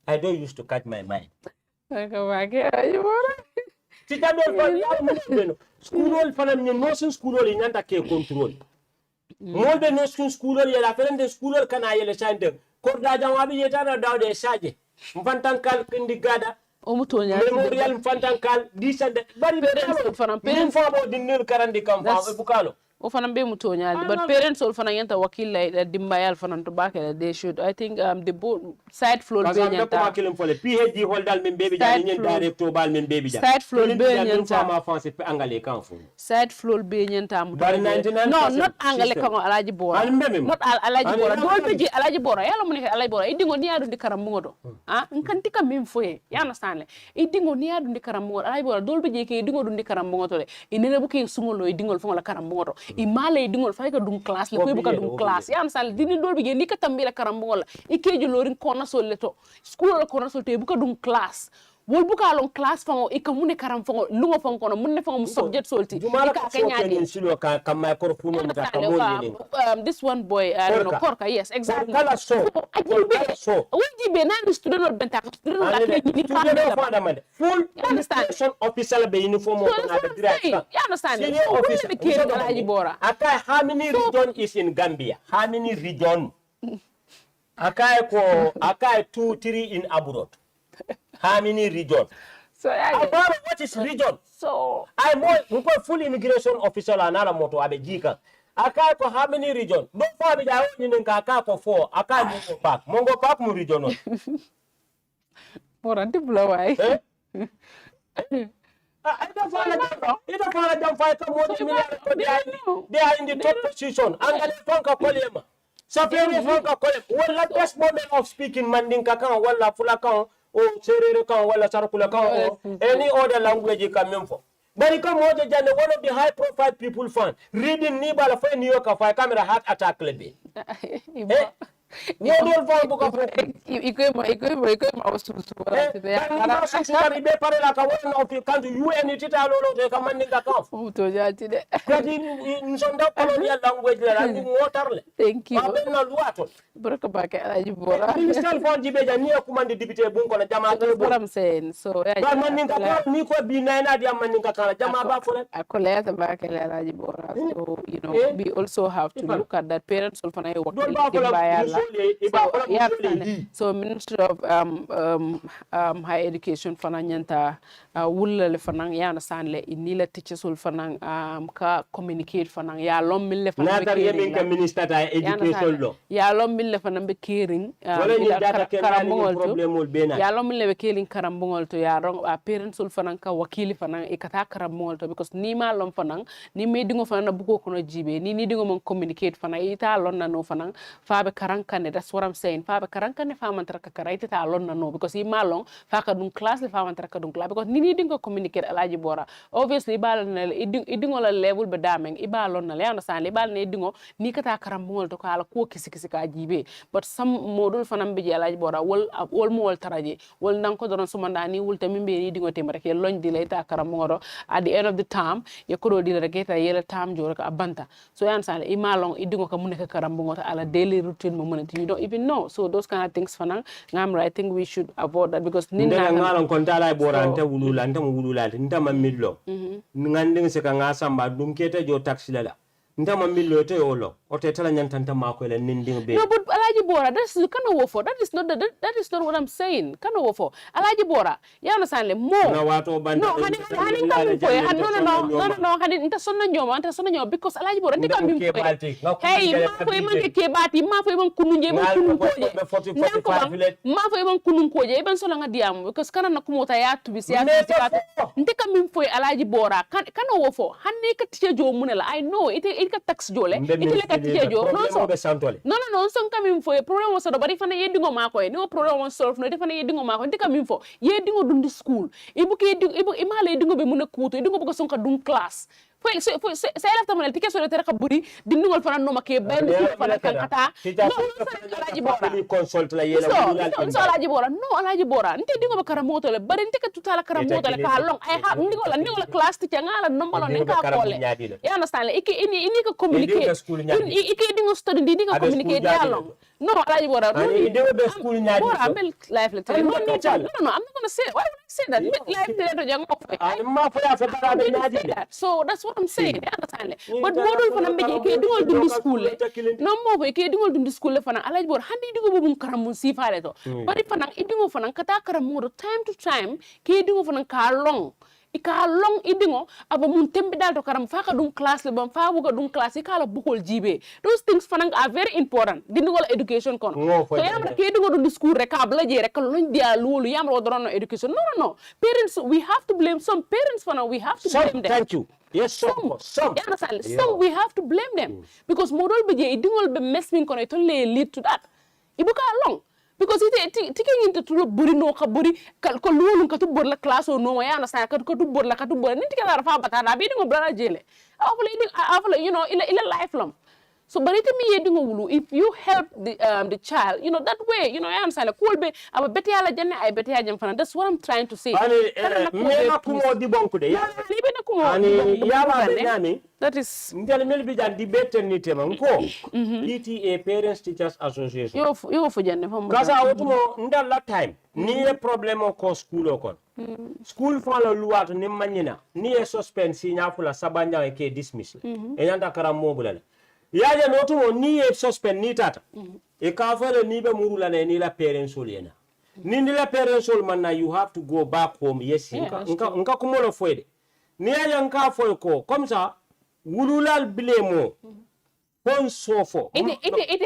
[SPEAKER 6] I don't used to cut my mind. Teacher don't school fanam ni notion school nyanta ke control. Mo be notion school ya ferende school kana yele sande. Korda jamabi yetana dawde saje. Mfantankal kindigada memorial mfantankal disande bari
[SPEAKER 5] parents fanam
[SPEAKER 6] parents famo dinner karandi kam fa bukalo
[SPEAKER 5] o fanam be mutonya but parents all fanam yanta wakil la dimbayal fanam to bakela they should I think the side floor be nyanta
[SPEAKER 6] ko makilim fole PhD holdal men baby jani nyen director bal men baby jani
[SPEAKER 5] side floor be nyanta
[SPEAKER 6] fama français pe angale kan fu
[SPEAKER 5] side floor be nyanta mu
[SPEAKER 6] no
[SPEAKER 5] not angale kan alaji bora not alaji bora dol be ji alaji bora yalla mun ke alaji bora idingo ni adu dikaram ngodo nkanti kam min foye ya understand le idingo ni adu dikaram ngodo alaji bora dol be ji ke idingo du dikaram ngodo le inene bu ke sungolo idingo fo la karam ngodo imale idingol fay ka dum class le ko buka dum class ya sal dini dol bi ni ka tambila karambol ikeju lorin kona sol leto school la kona sol te buka dum class wol buka long class fango ikamune karam fango lungo fango kono munne fango subject solti
[SPEAKER 6] ika kanyadi silo ka microphone mata ka moni
[SPEAKER 5] this one boy I don't know korka yes exactly
[SPEAKER 6] kala so
[SPEAKER 5] wodi be nan student or benta student la ni ka
[SPEAKER 6] full administration official be uniform ko na the director
[SPEAKER 5] you understand senior officer ke alaji bora
[SPEAKER 6] akai how many region is in Gambia how many region akai 2 3 in abroad. How many regions?
[SPEAKER 5] So
[SPEAKER 6] what is region?
[SPEAKER 5] So
[SPEAKER 6] I want full immigration official anala moto abejika. Aka ko how many region? Don't for be da woni nka aka ko 4. Aka Mongo Park mu region no.
[SPEAKER 5] Moranti blawai.
[SPEAKER 6] I don't follow them fight come they are in the top position. Angale fanka kolema. Safere fanka kolema. Wala best moment of speaking mandinka kan wala fulaka o serere kan wala sarakula kan any other language you can for but come on jane one of the high profile people fan reading ni bala fa New York fa camera heart attack lebe model for buka for
[SPEAKER 5] iko wasu
[SPEAKER 6] ya be pare la ka one of the country UN tita lolo de ka man ninga ka
[SPEAKER 5] to jati de
[SPEAKER 6] kadi nsonda colonial language la ni motarle
[SPEAKER 5] thank you
[SPEAKER 6] na luato
[SPEAKER 5] baraka bake alaji bora
[SPEAKER 6] minister for jibeja ni akumande député bunko na jama to
[SPEAKER 5] boram sen so
[SPEAKER 6] ba man ninga ka ni ko bi na dia man ninga ka jama ba fo
[SPEAKER 5] akole ta bake alaji bora so you know we also have to look at that parents will find a so Minister of higher education fana nyanta wulla le fana ya na sanle inila teachers ul fana ka communicate fana ya lom mille fana
[SPEAKER 6] na yemin ka minister ta education lo
[SPEAKER 5] ya lom mille fana be caring ya lom mille be caring karambongol to ya rong parents ul fana ka wakili fana e kata karambongol to because ni ma lom fana ni me dingo fana buko kono jibe ni dingo mon communicate fana ita lon na no fana fa be karankane that's what I'm saying fa be karankane fa man taraka karaita ta lon na no because ma long fa ka dum class le fa man taraka dum class because ni dingo communicate alaji bora obviously ibal na idingo la level be dameng ibalon na le understand ibal ne idingo ni kata karambongol to kala ko kisi ka jibe but some modul fanam be alaji bora wol mo wol taraje wol nan ko don sumanda ni wul tammi be ni dingo tembe rek loñ di lay ta karambongoro at the end of the term yakoro di rek ta yela tam jor ka abanta so yan sale imalong idingo ka muneka karambongoro ala daily routine mo munati you don't even know so those kind of things fanang ngam I think we should avoid that because
[SPEAKER 6] ninna ngalon kon tala bora anta wulula anta mo wulula anta mamillo nganding se ka ngasamba dum kete jo taxi la nta mamillo te yolo o te tala nyantanta mako le ninding be
[SPEAKER 5] no but alaji bora that is not what I'm saying kana wofo alaji bora ya na sanle mo
[SPEAKER 6] na wato banda
[SPEAKER 5] no hani nta sonna nyoma because alaji bora ndika mim hey ma fo man kununje man kunun koje ma fo man kunun koje ben sona ngadiam because kana na kumota ya tubisi ya ndika mim fo alaji bora kana wofo hanne ka tiye jo munela I know it ka tax jole it no son kam fo problem was do bari fana yedingo mako no problem was solve no defana yedingo mako ndika mim fo yedingo dundi school ibu imale yedingo be mun kuto yedingo bugo son ka dum class foi se lafta mo tike so tere ka buri dindugol fana no make ben fana kan kata alaji bora
[SPEAKER 6] consult la yela
[SPEAKER 5] so alaji bora no alaji bora nte dingo bakara moto le bari nte ka tutala kara moto le ka long I have ndigola class teacher ngala nombalo ninka kole you understand like ini ka communicate iki dingo study dingo communicate dialog no alaji bora no
[SPEAKER 6] dingo be school nyaadi
[SPEAKER 5] bora mel life le tele no I'm not gonna say why would I say that life le to jango
[SPEAKER 6] ma fa ya fa dara be nyaadi
[SPEAKER 5] so that's what I'm saying you understand but modul fana mbeje ke dingol dundi school no mo ko ke dingol dundi school fana alaji bora handi dingo bo mun karamun sifare to bari fana idingo fana kata karamudo time to time ke dingo fana ka long ika long idingo aba mun tembe dal to karam fa ka dum class le bam fa buga dum class ikala bukol jibe those things fanang are very important dingo education kono so yam ke dingo do school rek abla je rek lon dia lolu yam ro dono education no parents we have to blame some parents fana we have to blame them
[SPEAKER 6] thank you yes some
[SPEAKER 5] some we have to blame them because modol be je dingo be messing kono to lead to that ibuka long because it taking into to buri no ka buri ko lulu ka to bor la class o no ya na sa ka to bor la ka to bor ni tika fa batana bi ngo brana jele awful you know ila lifelong so but it me yedingo wulu if you help the child you know that way you know I understand cool be aba beti ala janne ay beti ajam fana that's what I'm trying to say
[SPEAKER 6] me na kumo di bonku de ya
[SPEAKER 5] ni be na kumo
[SPEAKER 6] ani ya ba be nami
[SPEAKER 5] that is
[SPEAKER 6] ndel mel bi jan di beteni tema ko PTA Parents Teachers Association
[SPEAKER 5] yo fu janne fam
[SPEAKER 6] kasa wotumo ndal la time ni e problème ko school o kon school fa la loi to ni manyina ni e suspend si nyafula sabanja e ke dismiss e nyanda karam mobula yaje notumo ni e suspend ni tata e ka fere ni be murula ne ni la parents solena ni la parents sol manna you have to go back home yes nka kumolo foide ni yaje nka foy ko comme ça wululal blemo pon sofo
[SPEAKER 5] it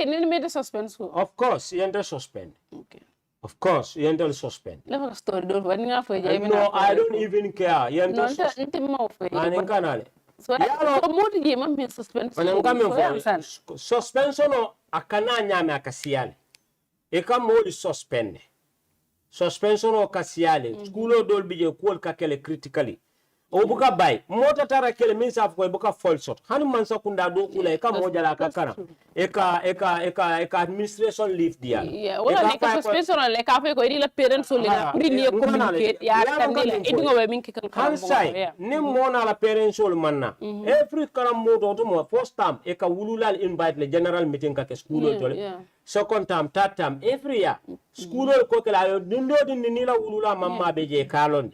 [SPEAKER 5] ni me the suspense
[SPEAKER 6] of course you enter suspend
[SPEAKER 5] okay
[SPEAKER 6] of course you enter suspend
[SPEAKER 5] never story do what nga foy jay
[SPEAKER 6] no I don't even care you enter
[SPEAKER 5] no mo foy
[SPEAKER 6] ani kanale
[SPEAKER 5] so modi je man be suspense
[SPEAKER 6] suspension no akana nyame akasiale e ka modi suspend suspension o kasiale school dol bije ko ka kele critically o buka bay mota tara kele min sa ko buka false shot han man sakunda do kula e ka moja la kakara e ka administration leave dia
[SPEAKER 5] wala ka suspension le ka fe ko ri la parents so le na pri ni communicate ya kanila idingo be min kan
[SPEAKER 6] kan sai ne mona la parents so manna every karam moto to mo first time e ka wululal invite le general meeting ka ke school tole second time third time every year school ko kala yo dindo ni la wulula mamma be je kalon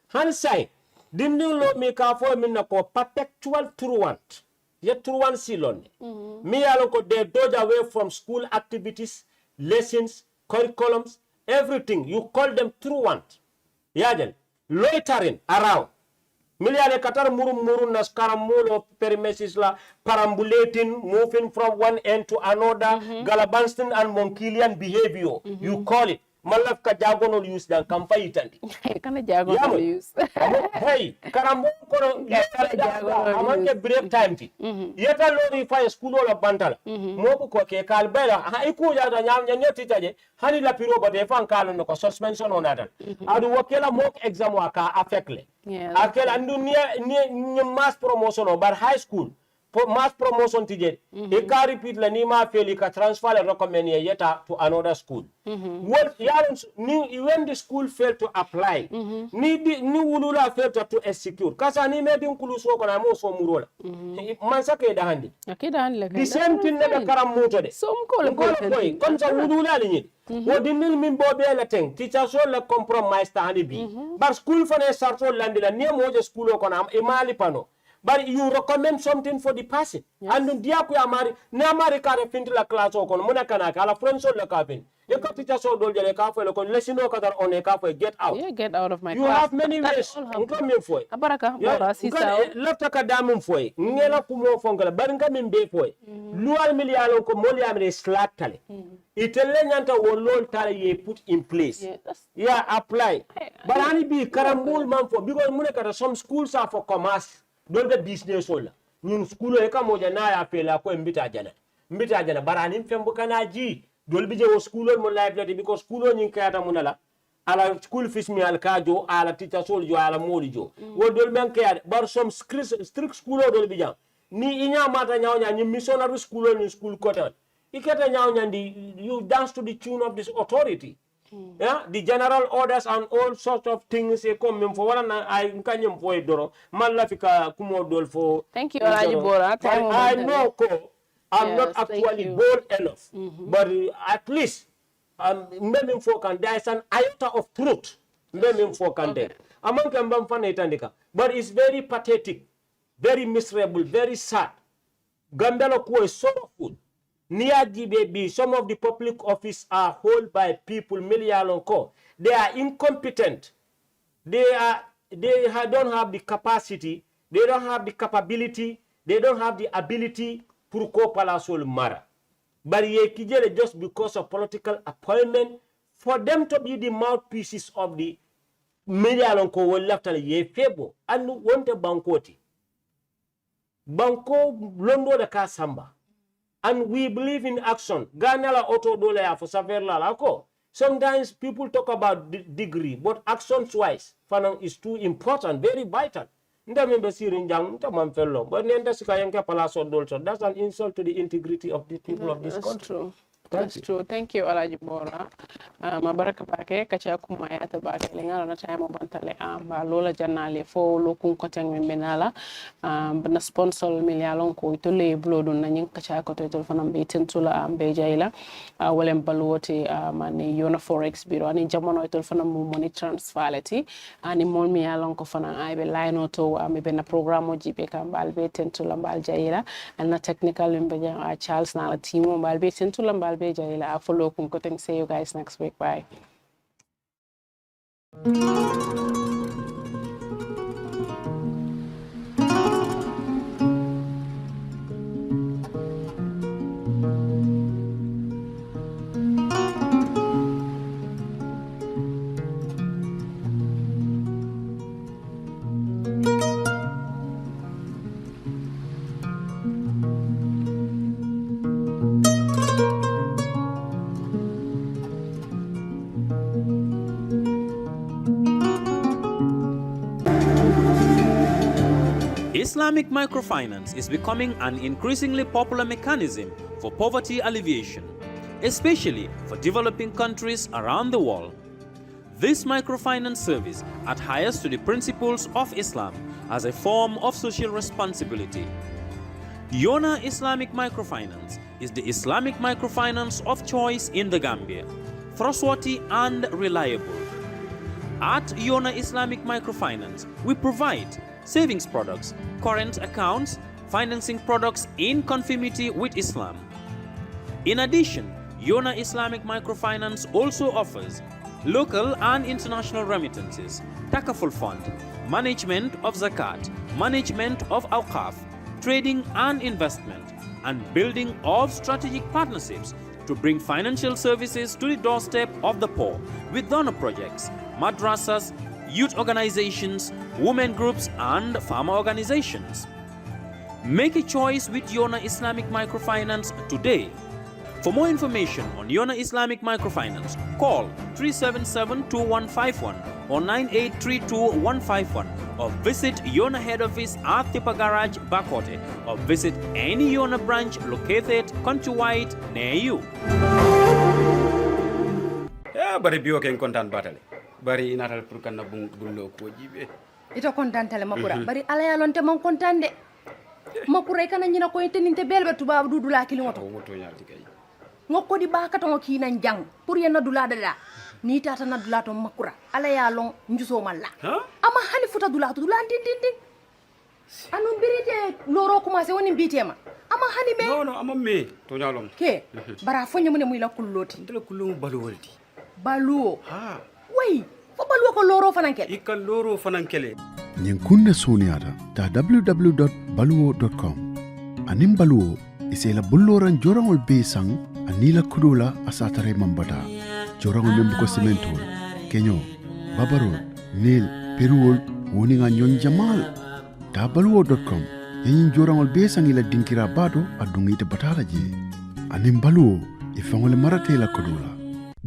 [SPEAKER 6] han sai dinding lo mi ka fo min na ko perpetual truant ye truant silon mi yalo ko they dodge away from school activities lessons curriculums everything you call them truant yajen loitering around miliale katar murun nas karamulo perimesis la perambulating moving from one end to another gallivanting and monkilian behavior you call it malaf ka jagonol use dan kampai tandi
[SPEAKER 5] kana jagonol use
[SPEAKER 6] hey karambo kono amanke break time ti yeta lori fa school la bantala moko ko ke kalbela ha iku ya da nyam nyoti taje hani la piro bade fan kala no ko suspension onadal adu wakela mock exam waka affectle akela ndu ni mass promotion o bar high school mass promotion tije e ka repeat la ni ma feli ka transfer le recommend yeta to another school what yarons ni when the school failed to apply ni wulula failed to execute kasa ni medin kulu so ko na mo so murola man sake da handi
[SPEAKER 5] akida handi
[SPEAKER 6] the same thing ne karam moto de
[SPEAKER 5] so ko le
[SPEAKER 6] comme ça wulula li wo dinil min bobe la teng teacher so le compromise ta hani bi bar school fane sarto landila ni mo je school ko na e mali pano but you recommend something for the person and dia ku amari na amari ka refint la class o kono mona kana kala friends la kapin e ko teacher so dol jele ka fo le kon lesino ka dar on e ka fo get out
[SPEAKER 5] get out of my
[SPEAKER 6] you
[SPEAKER 5] class.
[SPEAKER 6] have many ways ngam min foy
[SPEAKER 5] abaraka bora sisa
[SPEAKER 6] lafta ka damum foy ngela ku mo fongala bar ngam min be foy lual milialo ko moli amre slat tale itelle nyanta wolol tale ye put in place apply barani bi karambul man fo because mune ka some schools are for commerce don't the business wala ñun school e ka moja na ya fela ko mbita jana barani fembu kana ji dol bi je wo school mo live lati because school ñin kayata munala ala school fees mi al kajo ala teacher sol jo ala modi jo wodol men kay bar some strict school dol bi jam ni inya mata nyawnya ni missionary school ni school kota ikata nyawnya ndi you dance to the tune of this authority. Yeah, the general orders and all sorts of things come for one I kanyem for doro malafika kumo dol for.
[SPEAKER 5] Thank you Alaji Bora.
[SPEAKER 6] I know ko I'm not actually bold enough, but at least mbemim for can there is an iota of truth mbemim for can there among kambam fana itandika, but it's very pathetic, very miserable, very sad. Gambela ko is sorrowful. Niaji baby, some of the public office are held by people million. They are incompetent. They don't have the capacity. They don't have the capability. They don't have the ability to cope with mara. But just because of political appointment, for them to be the mouthpieces of the million will left ye febo and want a bankoti. Banko londo de kasamba. And we believe in action. Ghana la auto dole for saverla lako. Sometimes people talk about degree, but actions-wise, finance is too important, very vital. That's an insult to the integrity of the people of this country.
[SPEAKER 5] True. That's true. Thank you, Alaji Bora. Mabaraka bake kacha kumaya tabake lingala na time bantale ba lola janale fo lokun koteng membenala bana sponsor milialon ko itole blodo na nyin kacha ko to fanam be tentula bejaila walem balwoti mani yona forex bureau ani jamono itol fanam money transferality ani mon milialon ko fanam ay be line to me bena programme jibe ka balbe tentula bal jaila ana technical membe Charles na la team balbe tentula balbe I follow Kunkoting. See you guys next week. Bye.
[SPEAKER 1] Islamic microfinance is becoming an increasingly popular mechanism for poverty alleviation, especially for developing countries around the world. This microfinance service adheres to the principles of Islam as a form of social responsibility. Yona Islamic Microfinance is the Islamic microfinance of choice in the Gambia, trustworthy and reliable. At Yona Islamic Microfinance, we provide savings products, current accounts, financing products in conformity with Islam. In addition, Yona Islamic Microfinance also offers local and international remittances, takaful fund, management of zakat, management of awqaf, trading and investment, and building of strategic partnerships to bring financial services to the doorstep of the poor with donor projects, madrasas, youth organizations, women groups, and farmer organizations. Make a choice with Yona Islamic Microfinance today. For more information on Yona Islamic Microfinance, call 377-2151 or 9832-151 or visit Yona head office at Tipa Garage, Bakote, or visit any Yona branch located countrywide near you.
[SPEAKER 2] Yeah, but if you can contact battle. Bari natal pour kan bullo ko jibe
[SPEAKER 3] ito kontantale makura bari ala ya lonte man kontande makura kana nyina ko teninte belbe tuba dudula kili moto ngokko di baka to ki nan jang pour yena dula dala ni tata na dula to makura ala ya long njuso malla ama hani futa dula to dula din anu birite loro commencé woni bitema ama hani me
[SPEAKER 2] no ama me to nyalom
[SPEAKER 3] ke bara fonye mune muy la kulloti
[SPEAKER 2] ndela kullu balu woldi
[SPEAKER 3] balu ha way fo balu ko loro fanankele
[SPEAKER 2] ikal loro fanankele
[SPEAKER 4] nyin kunna soniata ta www.baluwo.com anim baluwo isela bulloran jorangol be sang anila kudula asatare mambata jorangol membu ko cementol kenyo babarol nil peruol woni nga nyon jamal ta baluwo.com yin jorangol be sang ila dinkira bado adungite batala je anim baluwo ifangole marate la kudula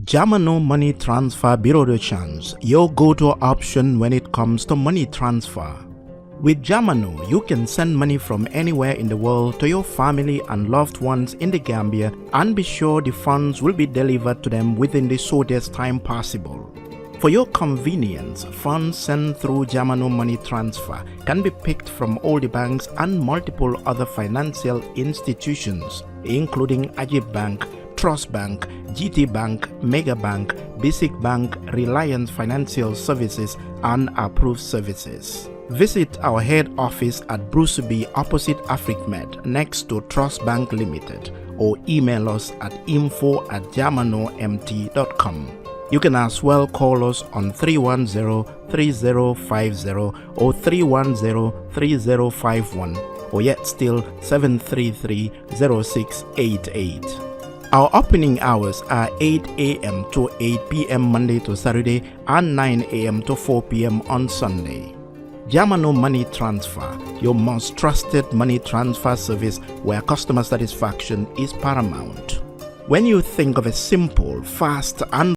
[SPEAKER 7] Jamano Money Transfer Bureau de Change, your go-to option when it comes to money transfer. With Jamano, you can send money from anywhere in the world to your family and loved ones in the Gambia and be sure the funds will be delivered to them within the shortest time possible. For your convenience, funds sent through Jamano Money Transfer can be picked from all the banks and multiple other financial institutions, including Ajib Bank, Trust Bank, GT Bank, Mega Bank, Basic Bank, Reliance Financial Services, and Approved Services. Visit our head office at Bruceby opposite AfricMed next to Trust Bank Limited or email us at info@jamanomt.com. You can as well call us on 310-3050 or 310-3051 or yet still 733-0688. Our opening hours are 8 a.m. to 8 p.m. Monday to Saturday and 9 a.m. to 4 p.m. on Sunday. Jamano Money Transfer, your most trusted money transfer service where customer satisfaction is paramount. When you think of a simple, fast, and